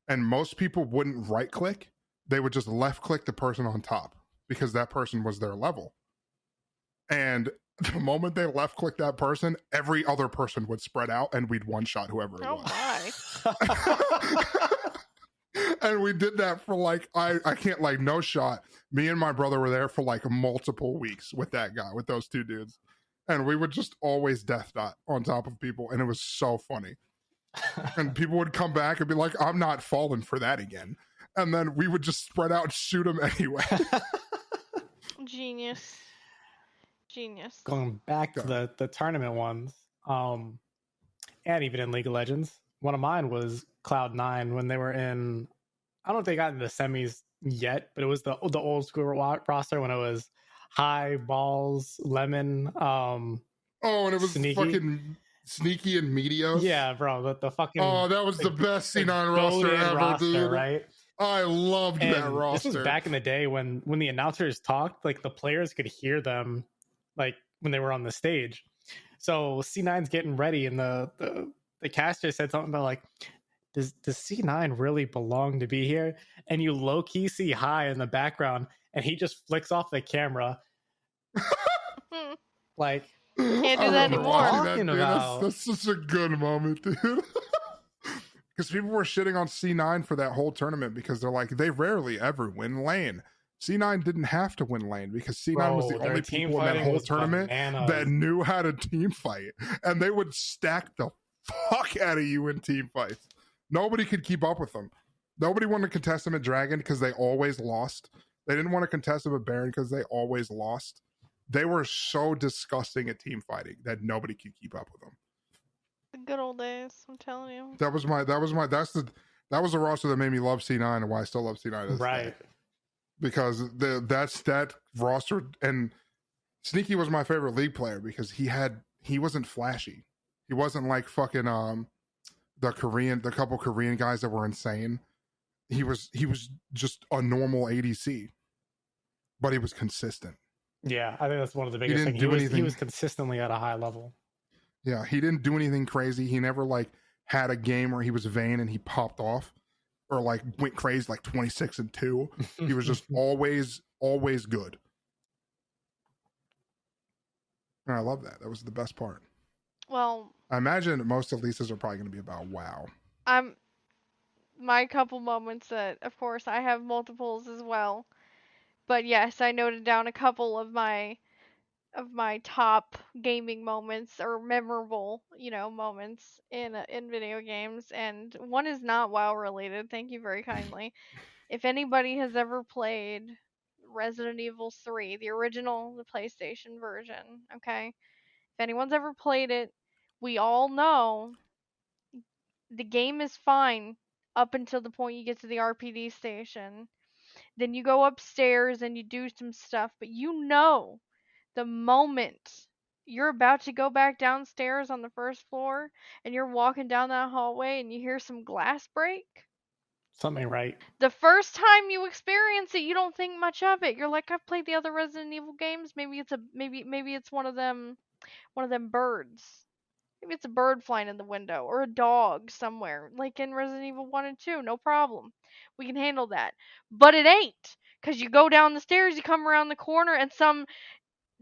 And most people wouldn't right click; they would just left click the person on top because that person was their level. And the moment they left click that person, every other person would spread out and we'd one shot whoever it was. My. And we did that for like, I can't, like, no shot. Me and my brother were there for like multiple weeks with that guy, with those 2 dudes. And we would just always death dot on top of people. And it was so funny. And people would come back and be like, I'm not falling for that again. And then we would just spread out and shoot them anyway. Genius. Going back to the tournament ones, and even in League of Legends, one of mine was Cloud9 when they were in, I don't know if they got into the semis yet, but it was the old school roster when it was High, Balls, Lemon, Oh, and it was Sneaky. fucking Sneaky and Meteos. Yeah, bro, the fucking. Oh, that was the best C9 roster goated ever, dude. right? I loved that And roster. this was back in the day when the announcers talked, like the players could hear them, like when they were on the stage. So C9's getting ready, and the caster said something about like, does C9 really belong to be here? And you low key see High in the background, and he just flicks off the camera, like. Can't do that anymore. That's such a good moment, dude. Because people were shitting on C9 for that whole tournament because they're like, they rarely ever win lane. C9 didn't have to win lane because C9 was the only people in that whole tournament that knew how to team fight. And they would stack the fuck out of you in team fights. Nobody could keep up with them. Nobody wanted to contest them at Dragon because they always lost. They didn't want to contest them at Baron because they always lost. They were so disgusting at team fighting that nobody could keep up with them. The good old days, I'm telling you. That was the roster that made me love C9 and why I still love C9 right. Because that's that roster, and Sneaky was my favorite league player because he wasn't flashy. He wasn't like fucking the couple Korean guys that were insane. He was just a normal ADC, but he was consistent. Yeah, I think that's one of the biggest things. He was consistently at a high level. Yeah, he didn't do anything crazy. He never like had a game where he was vain and he popped off or like went crazy like 26-2. He was just always good. And I love that. That was the best part. Well, I imagine most of Lisa's are probably going to be about WoW. My couple moments that, of course, I have multiples as well. But yes, I noted down a couple of my top gaming moments or memorable, moments in video games, and one is not WoW related. Thank you very kindly. If anybody has ever played Resident Evil 3, the original, the PlayStation version, okay? If anyone's ever played it, we all know the game is fine up until the point you get to the RPD station. Then you go upstairs and you do some stuff, but the moment you're about to go back downstairs on the first floor and you're walking down that hallway and you hear some glass break, something right. The first time you experience it, you don't think much of it. You're like, I've played the other Resident Evil games. Maybe it's one of them birds. Maybe it's a bird flying in the window or a dog somewhere, like in Resident Evil 1 and 2. No problem. We can handle that. But it ain't. Because you go down the stairs, you come around the corner, and some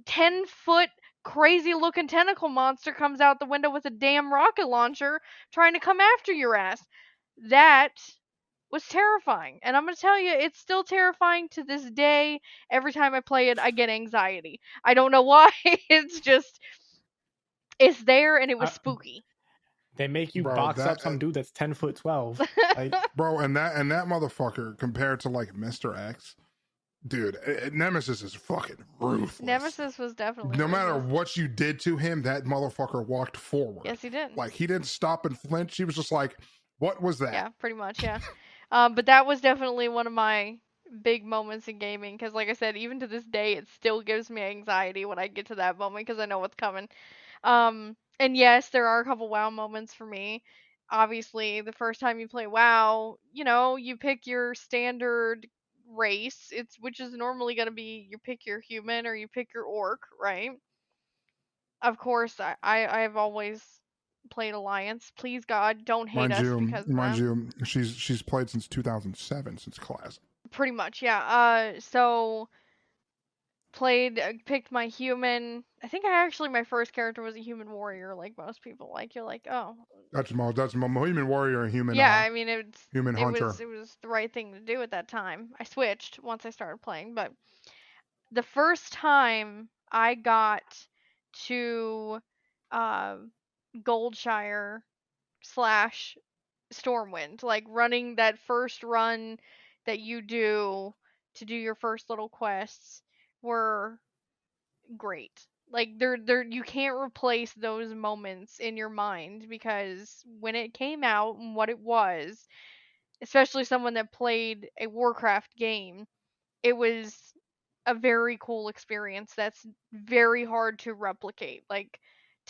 10-foot crazy looking tentacle monster comes out the window with a damn rocket launcher trying to come after your ass. That was terrifying. And I'm going to tell you, it's still terrifying to this day. Every time I play it, I get anxiety. I don't know why. It's there, and it was spooky. They make you box up some dude that's 10'12". Like, bro, and that motherfucker compared to like Mr. X, dude, Nemesis is fucking ruthless. Nemesis was definitely no matter what you did to him, that motherfucker walked forward. Yes, he did. Like he didn't stop and flinch. He was just like, what was that? Yeah, pretty much, yeah. But that was definitely one of my big moments in gaming because, like I said, even to this day, it still gives me anxiety when I get to that moment because I know what's coming. And yes, there are a couple WoW moments for me. Obviously, the first time you play WoW, you pick your standard race, which is normally going to be you pick your human or you pick your orc, right? Of course, I've always played Alliance. Please God, don't hate us because mind you, she's played since 2007, since Classic. Pretty much, yeah. So picked my human. I think my first character was a human warrior, like most people. Like you're like, oh, that's my human warrior and human. Yeah, I mean it's human hunter. It was the right thing to do at that time. I switched once I started playing, but the first time I got to Goldshire / Stormwind, like running that first run that you do to do your first little quests were great. Like they're you can't replace those moments in your mind because when it came out and what it was, especially someone that played a Warcraft game, it was a very cool experience that's very hard to replicate. Like,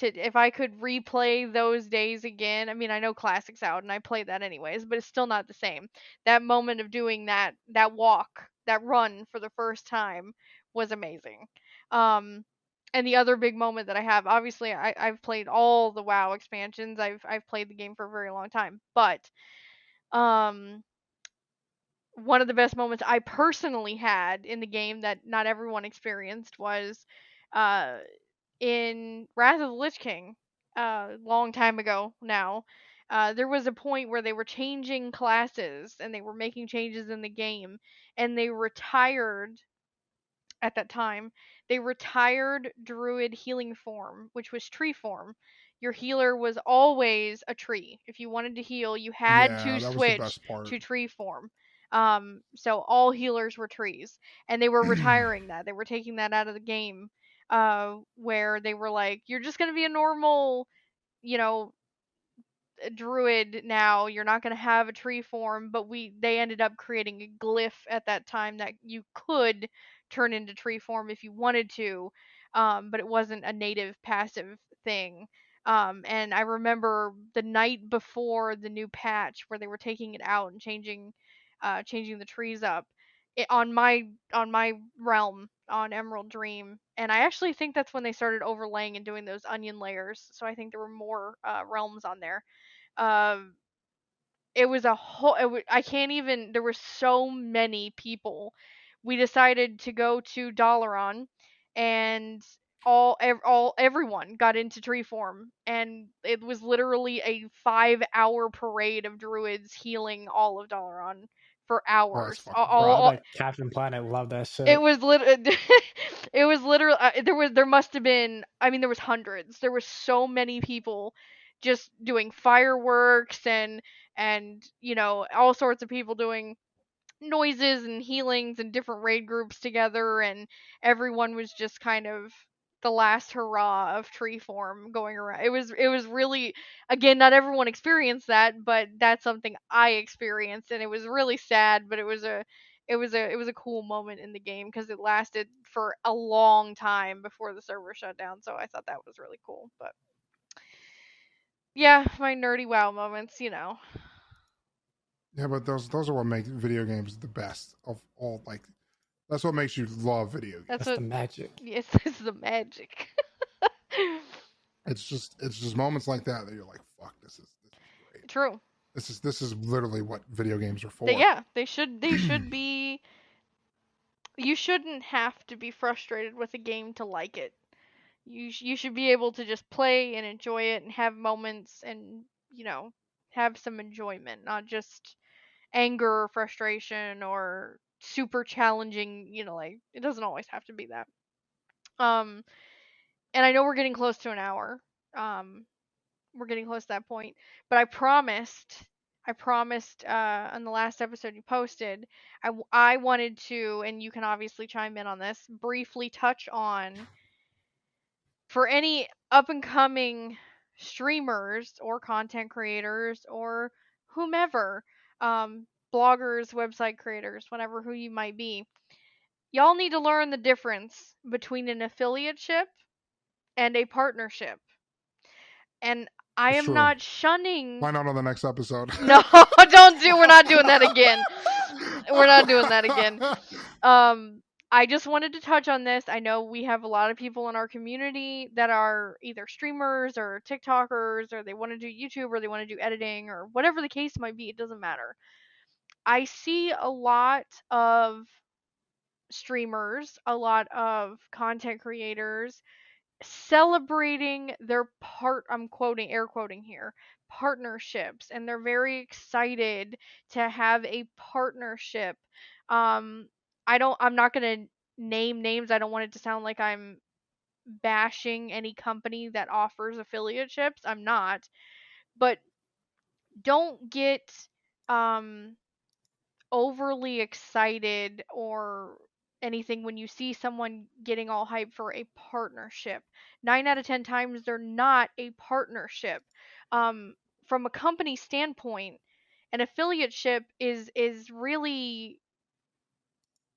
if I could replay those days again, I mean, I know Classic's out and I play that anyways, but it's still not the same. That moment of doing that walk, that run for the first time was amazing. Um and the other big moment that I have, obviously I've played all the WoW expansions. I've played the game for a very long time, but um one of the best moments I personally had in the game that not everyone experienced was uh, in Wrath of the Lich King, long time ago now. There was a point where they were changing classes and they were making changes in the game, and they retired at that time. They retired Druid healing form, which was tree form. Your healer was always a tree. If you wanted to heal, you had Yeah, to that was the switch best part. to tree form. So all healers were trees, and they were retiring that. They were taking that out of the game, where they were like, "You're just gonna be a normal, you know, a druid now. You're not going to have a tree form." But they ended up creating a glyph at that time that you could turn into tree form if you wanted to, but it wasn't a native passive thing. And I remember the night before the new patch where they were taking it out and changing the trees up, on my realm on Emerald Dream. And I actually think that's when they started overlaying and doing those onion layers, so I think there were more realms on there. um it was a whole I can't even, there were so many people. We decided to go to Dalaran, and everyone got into tree form, and it was literally a 5-hour parade of druids healing all of Dalaran for Oh, that's hours. fucking Bro, I cool. bet Captain Planet loved that It shit. was it was literally, there must have been, I mean, there was hundreds. There were so many people just doing fireworks, and all sorts of people doing noises and healings and different raid groups together, and everyone was just kind of the last hurrah of tree form going around. It was really, again, not everyone experienced that, but that's something I experienced, and it was really sad, but it was a cool moment in the game because it lasted for a long time before the server shut down. So I thought that was really cool. But yeah, my nerdy WoW moments. Yeah, but those are what make video games the best of all. Like, that's what makes you love video games. That's That's what the magic. it's the magic. It's just moments like that you're like, fuck, this is great. True. This is literally what video games are for. Yeah, they should be. You shouldn't have to be frustrated with a game to like it. You should be able to just play and enjoy it and have moments, and have some enjoyment, not just anger or frustration or super challenging. Like, it doesn't always have to be that. Um, and I know we're getting close to an hour. Um, we're getting close to that point, but I promised on the last episode you posted, I wanted to, and you can obviously chime in on this, briefly touch on, for any up and coming streamers or content creators or whomever, bloggers, website creators, whatever, who you might be, y'all need to learn the difference between an affiliateship and a partnership. And I It's am true. not shunning. Find out on the next episode. No, we're not doing that again. We're not doing that again. I just wanted to touch on this. I know we have a lot of people in our community that are either streamers or TikTokers, or they want to do YouTube, or they want to do editing, or whatever the case might be. It doesn't matter. I see a lot of streamers, a lot of content creators celebrating their I'm quoting, air quoting here, partnerships, and they're very excited to have a partnership. um I'm not going to name names. I don't want it to sound like I'm bashing any company that offers affiliateships. I'm not. But don't get um overly excited or anything when you see someone getting all hyped for a partnership. 9 out of 10 times they're not a partnership. Um from a company standpoint, an affiliateship is really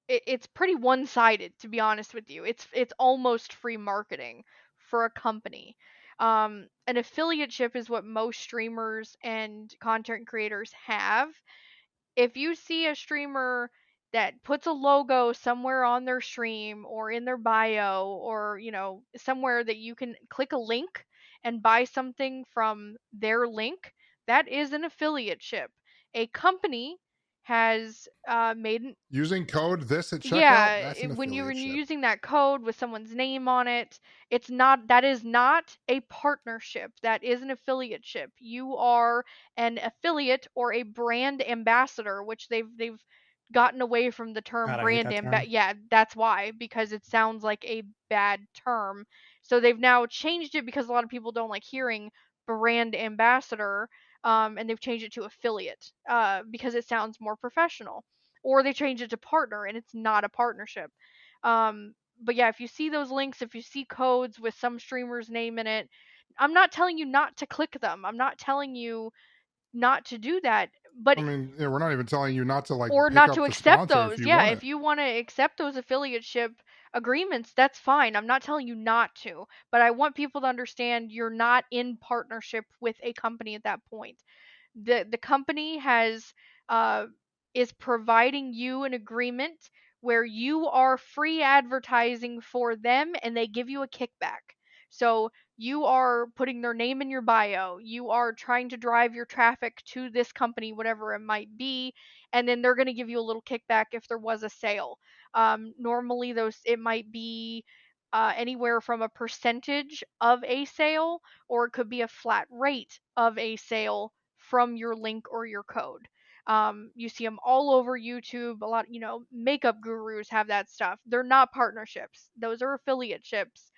it's pretty one-sided, to be honest with you. It's almost free marketing for a company. An affiliateship is what most streamers and content creators have. If you see a streamer that puts a logo somewhere on their stream or in their bio, or somewhere that you can click a link and buy something from their link, that is an affiliateship. A company has made Using code this at checkout, yeah, that's an when you're affiliateship. using that code with someone's name on it, that is not a partnership. That is an affiliateship. You are an affiliate or a brand ambassador, which they've gotten away from the term God, I hate brand that term. yeah, that's why, because it sounds like a bad term. So they've now changed it because a lot of people don't like hearing brand ambassador, and they've changed it to affiliate, because it sounds more professional, or they change it to partner and it's not a partnership. But yeah, if you see those links, if you see codes with some streamer's name in it, I'm not telling you not to click them. I'm not telling you not to do that, but I mean, yeah, we're not even telling you not to like or pick not up to the accept sponsor if those. you Yeah, want if it. you want to accept those affiliateship agreements, that's fine. I'm not telling you not to, but I want people to understand you're not in partnership with a company at that point. The company has uh, is providing you an agreement where you are free advertising for them and they give you a kickback. So you are putting their name in your bio, you are trying to drive your traffic to this company, whatever it might be, and then they're going to give you a little kickback if there was a sale. Normally those, it might be anywhere from a percentage of a sale, or it could be a flat rate of a sale from your link or your code. You see them all over YouTube. A lot, makeup gurus have that stuff. They're not partnerships. Those are affiliateships.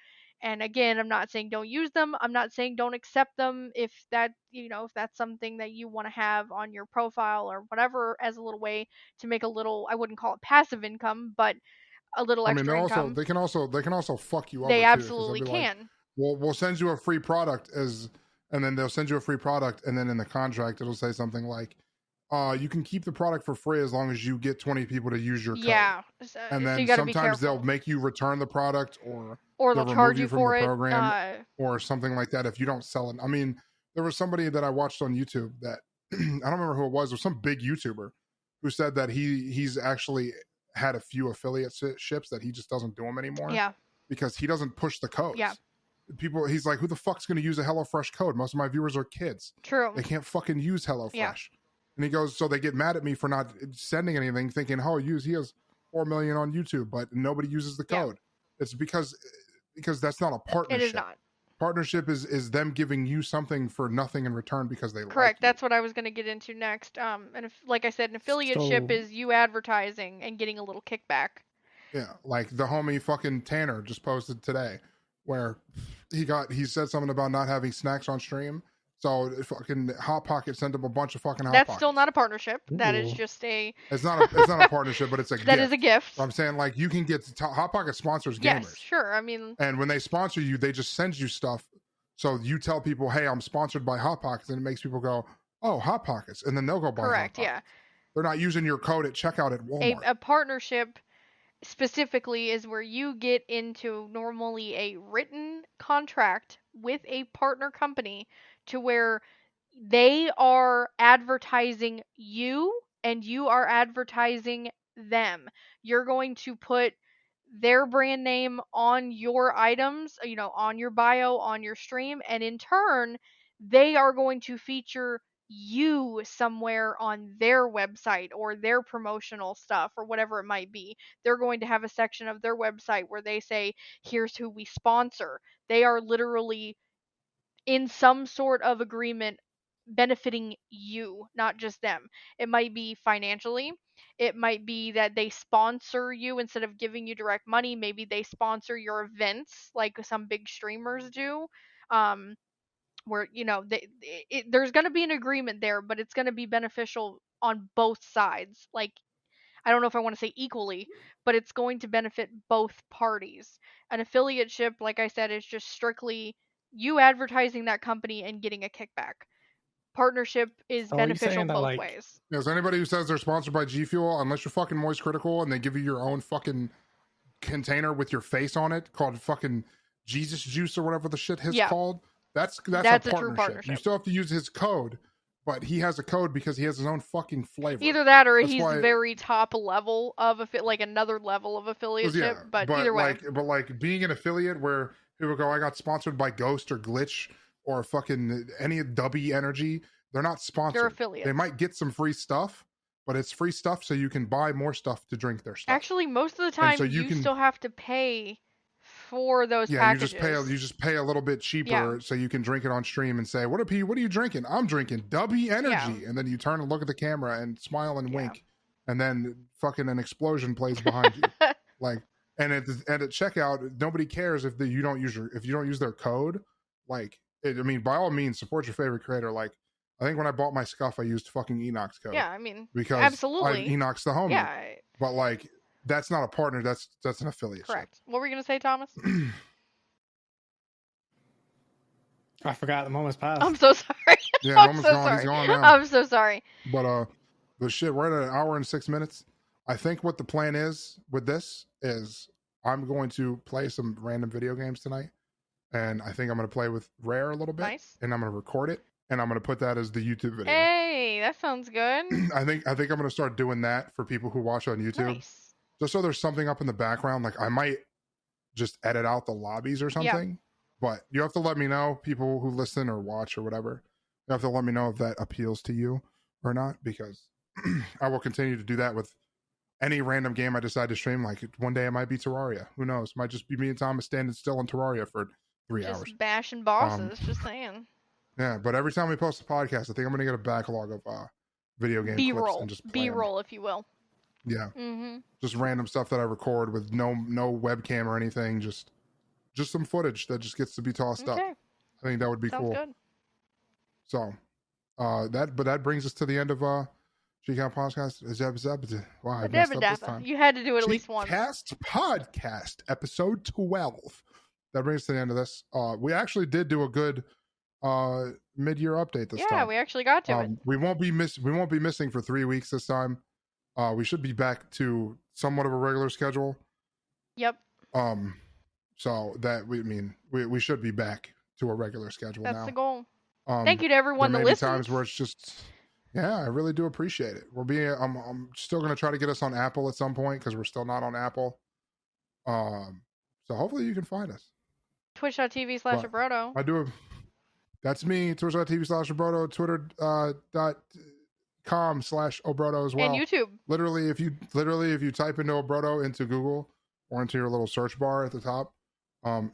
And again, I'm not saying don't use them. I'm not saying don't accept them if if that's something that you want to have on your profile or whatever, as a little way to make a little, I wouldn't call it passive income, but a little I mean, extra income. they can also fuck you They over too, because they'll absolutely be like, can. we'll send you a free product and then they'll send you a free product, and then in the contract it'll say something like, you can keep the product for free as long as you get 20 people to use your code. Yeah. And So you then got to be sometimes careful. they'll make you return the product, or Or they'll they'll charge remove you you from the for it. program, or something like that if you don't sell it. I mean, there was somebody that I watched on YouTube that I don't remember who it was. It was some big YouTuber who said that he's actually had a few affiliate ships that he just doesn't do them anymore. Yeah. Because he doesn't push the codes. Yeah. People, he's like, who the fuck's going to use a HelloFresh code? Most of my viewers are kids. True. They can't fucking use HelloFresh. Yeah. And he goes, so they get mad at me for not sending anything, thinking, oh, he has 4 million on YouTube, but nobody uses the code. Yeah. It's because that's not a partnership. It is not. Partnership is them giving you something for nothing in return because they correct. Like That's what I was going to get into next. And if, like I said, an affiliateship is you advertising and getting a little kickback. Yeah, like the homie fucking Tanner just posted today, where he said something about not having snacks on stream. So fucking Hot Pocket sent him a bunch of fucking Hot Pockets. That's still not a partnership. Ooh. That is just a. It's not a partnership, but it's a gift. That is a gift. So I'm saying, like, you can get Hot Pocket sponsors gamers. Yes, sure. I mean, and when they sponsor you, they just send you stuff. So you tell people, "Hey, I'm sponsored by Hot Pockets," and it makes people go, "Oh, Hot Pockets," and then they'll go buy. Correct. Hot Pockets. Yeah. They're not using your code at checkout at Walmart. A partnership specifically is where you get into normally a written contract with a partner company to where they are advertising you and you are advertising them. You're going to put their brand name on your items, on your bio, on your stream, and in turn, they are going to feature you somewhere on their website or their promotional stuff or whatever it might be. They're going to have a section of their website where they say, here's who we sponsor. They are literally in some sort of agreement benefiting you, not just them. It might be financially. It might be that they sponsor you instead of giving you direct money. Maybe they sponsor your events like some big streamers do. Where there's going to be an agreement there, but it's going to be beneficial on both sides. Like, I don't know if I want to say equally, but it's going to benefit both parties. An affiliateship, like I said, is just strictly you advertising that company and getting a kickback. partnership is So are you beneficial saying that, both like- ways. There's anybody who says they're sponsored by G Fuel, unless you're fucking Moist Critical and they give you your own fucking container with your face on it called fucking Jesus Juice or whatever the shit is Yeah. called. That's That's a a true partnership. partnership. You still have to use his code, but he has a code because he has his own fucking flavor. Either that or That's he's why- very top level of like another level of affiliateship. But either way, like being an affiliate where people go, I got sponsored by Ghost or Glitch or fucking any Dubby Energy. They're not sponsored. they're affiliates. They might get some free stuff, but it's free stuff so you can buy more stuff to drink their stuff. Actually, most of the time so you you can- still have to pay for those Yeah, packages. you just pay a little bit cheaper Yeah. so you can drink it on stream and say, what are you drinking? I'm drinking Dubby Energy. And then you turn and look at the camera and smile and Yeah. wink. And then fucking an explosion plays behind you. Like, and at checkout, nobody cares if you don't use their code. Like, I mean, by all means, support your favorite creator. Like, I think when I bought my scuff, I used fucking Enoch's code. Yeah, I mean, because absolutely. Enoch's the homie. Yeah, But like, that's not a partner. That's an affiliate. correct. What were you gonna say, Thomas? I forgot. The moment's passed. I'm so sorry. Yeah, I'm Roman's so gone. sorry. He's gone now. I'm so sorry. But shit, we're at an hour and 6 minutes. I think what the plan is with this is I'm going to play some random video games tonight, and I think I'm going to play with Rare a little bit, Nice. and I'm going to record it, and I'm going to put that as the YouTube video. Hey, that sounds good. I think I'm going to start doing that for people who watch on YouTube, Nice. just so there's something up in the background. Like I might just edit out the lobbies or something, but you have to let me know, people who listen or watch or whatever. You have to let me know if that appeals to you or not, because I will continue to do that with any random game I decide to stream. Like one day it might be Terraria. Who knows? Might just be me and Thomas standing still in Terraria for 3 Just hours. bashing bosses. Just saying. Yeah, but every time we post a podcast, I think I'm going to get a backlog of video game clips B-roll. and just play 'em. B-roll, if you will. Yeah, Mm-hmm. just random stuff that I record with no webcam or anything. Just some footage that just gets to be tossed up. Okay. I think that would be Sounds cool. good. So, that brings us to the end of CheekCast podcast. Wow, I messed up this time. You had to do it at least once. CheekCast podcast episode 12. That brings us to the end of this. We actually did do a good mid-year update this time. Yeah, we actually got to it. We won't be missing for 3 weeks this time. We should be back to somewhat of a regular schedule. Yep. So that we should be back to a regular schedule now. That's the goal. Um, Thank you to everyone there that may be listens. times where it's just, yeah, I really do appreciate it. I'm still going to try to get us on Apple at some point because we're still not on Apple. So hopefully you can find us. Twitch.tv/Obrodo. I do. That's me. Twitch.tv/Obrodo. Twitter.com/Obrodo as well. And YouTube. Literally, if you type into Obrodo into Google or into your little search bar at the top,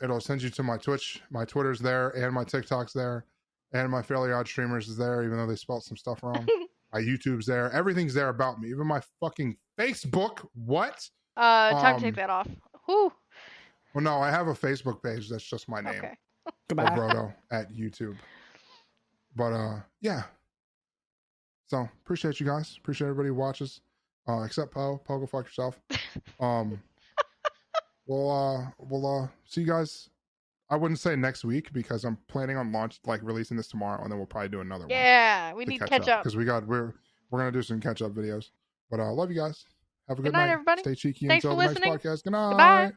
it'll send you to my Twitch. My Twitter's there, and my TikTok's there, and my Fairly Odd Streamers is there, even though they spelled some stuff wrong. My YouTube's there. Everything's there about me. Even my fucking Facebook. What? Time to take that off. Whew. Well, no, I have a Facebook page. That's just my name. Okay. Goodbye. Obrodo at YouTube. But yeah. So appreciate you guys. Appreciate everybody who watches. Except Poe. Poe, go fuck yourself. We'll see you guys. I wouldn't say next week because I'm planning on releasing this tomorrow, and then we'll probably do another one. Yeah, we need to catch up. because we're gonna do some catch up videos. But love you guys. Have a good night, night. everybody. Stay cheeky Thanks until for the listening. next podcast. Good night. Goodbye.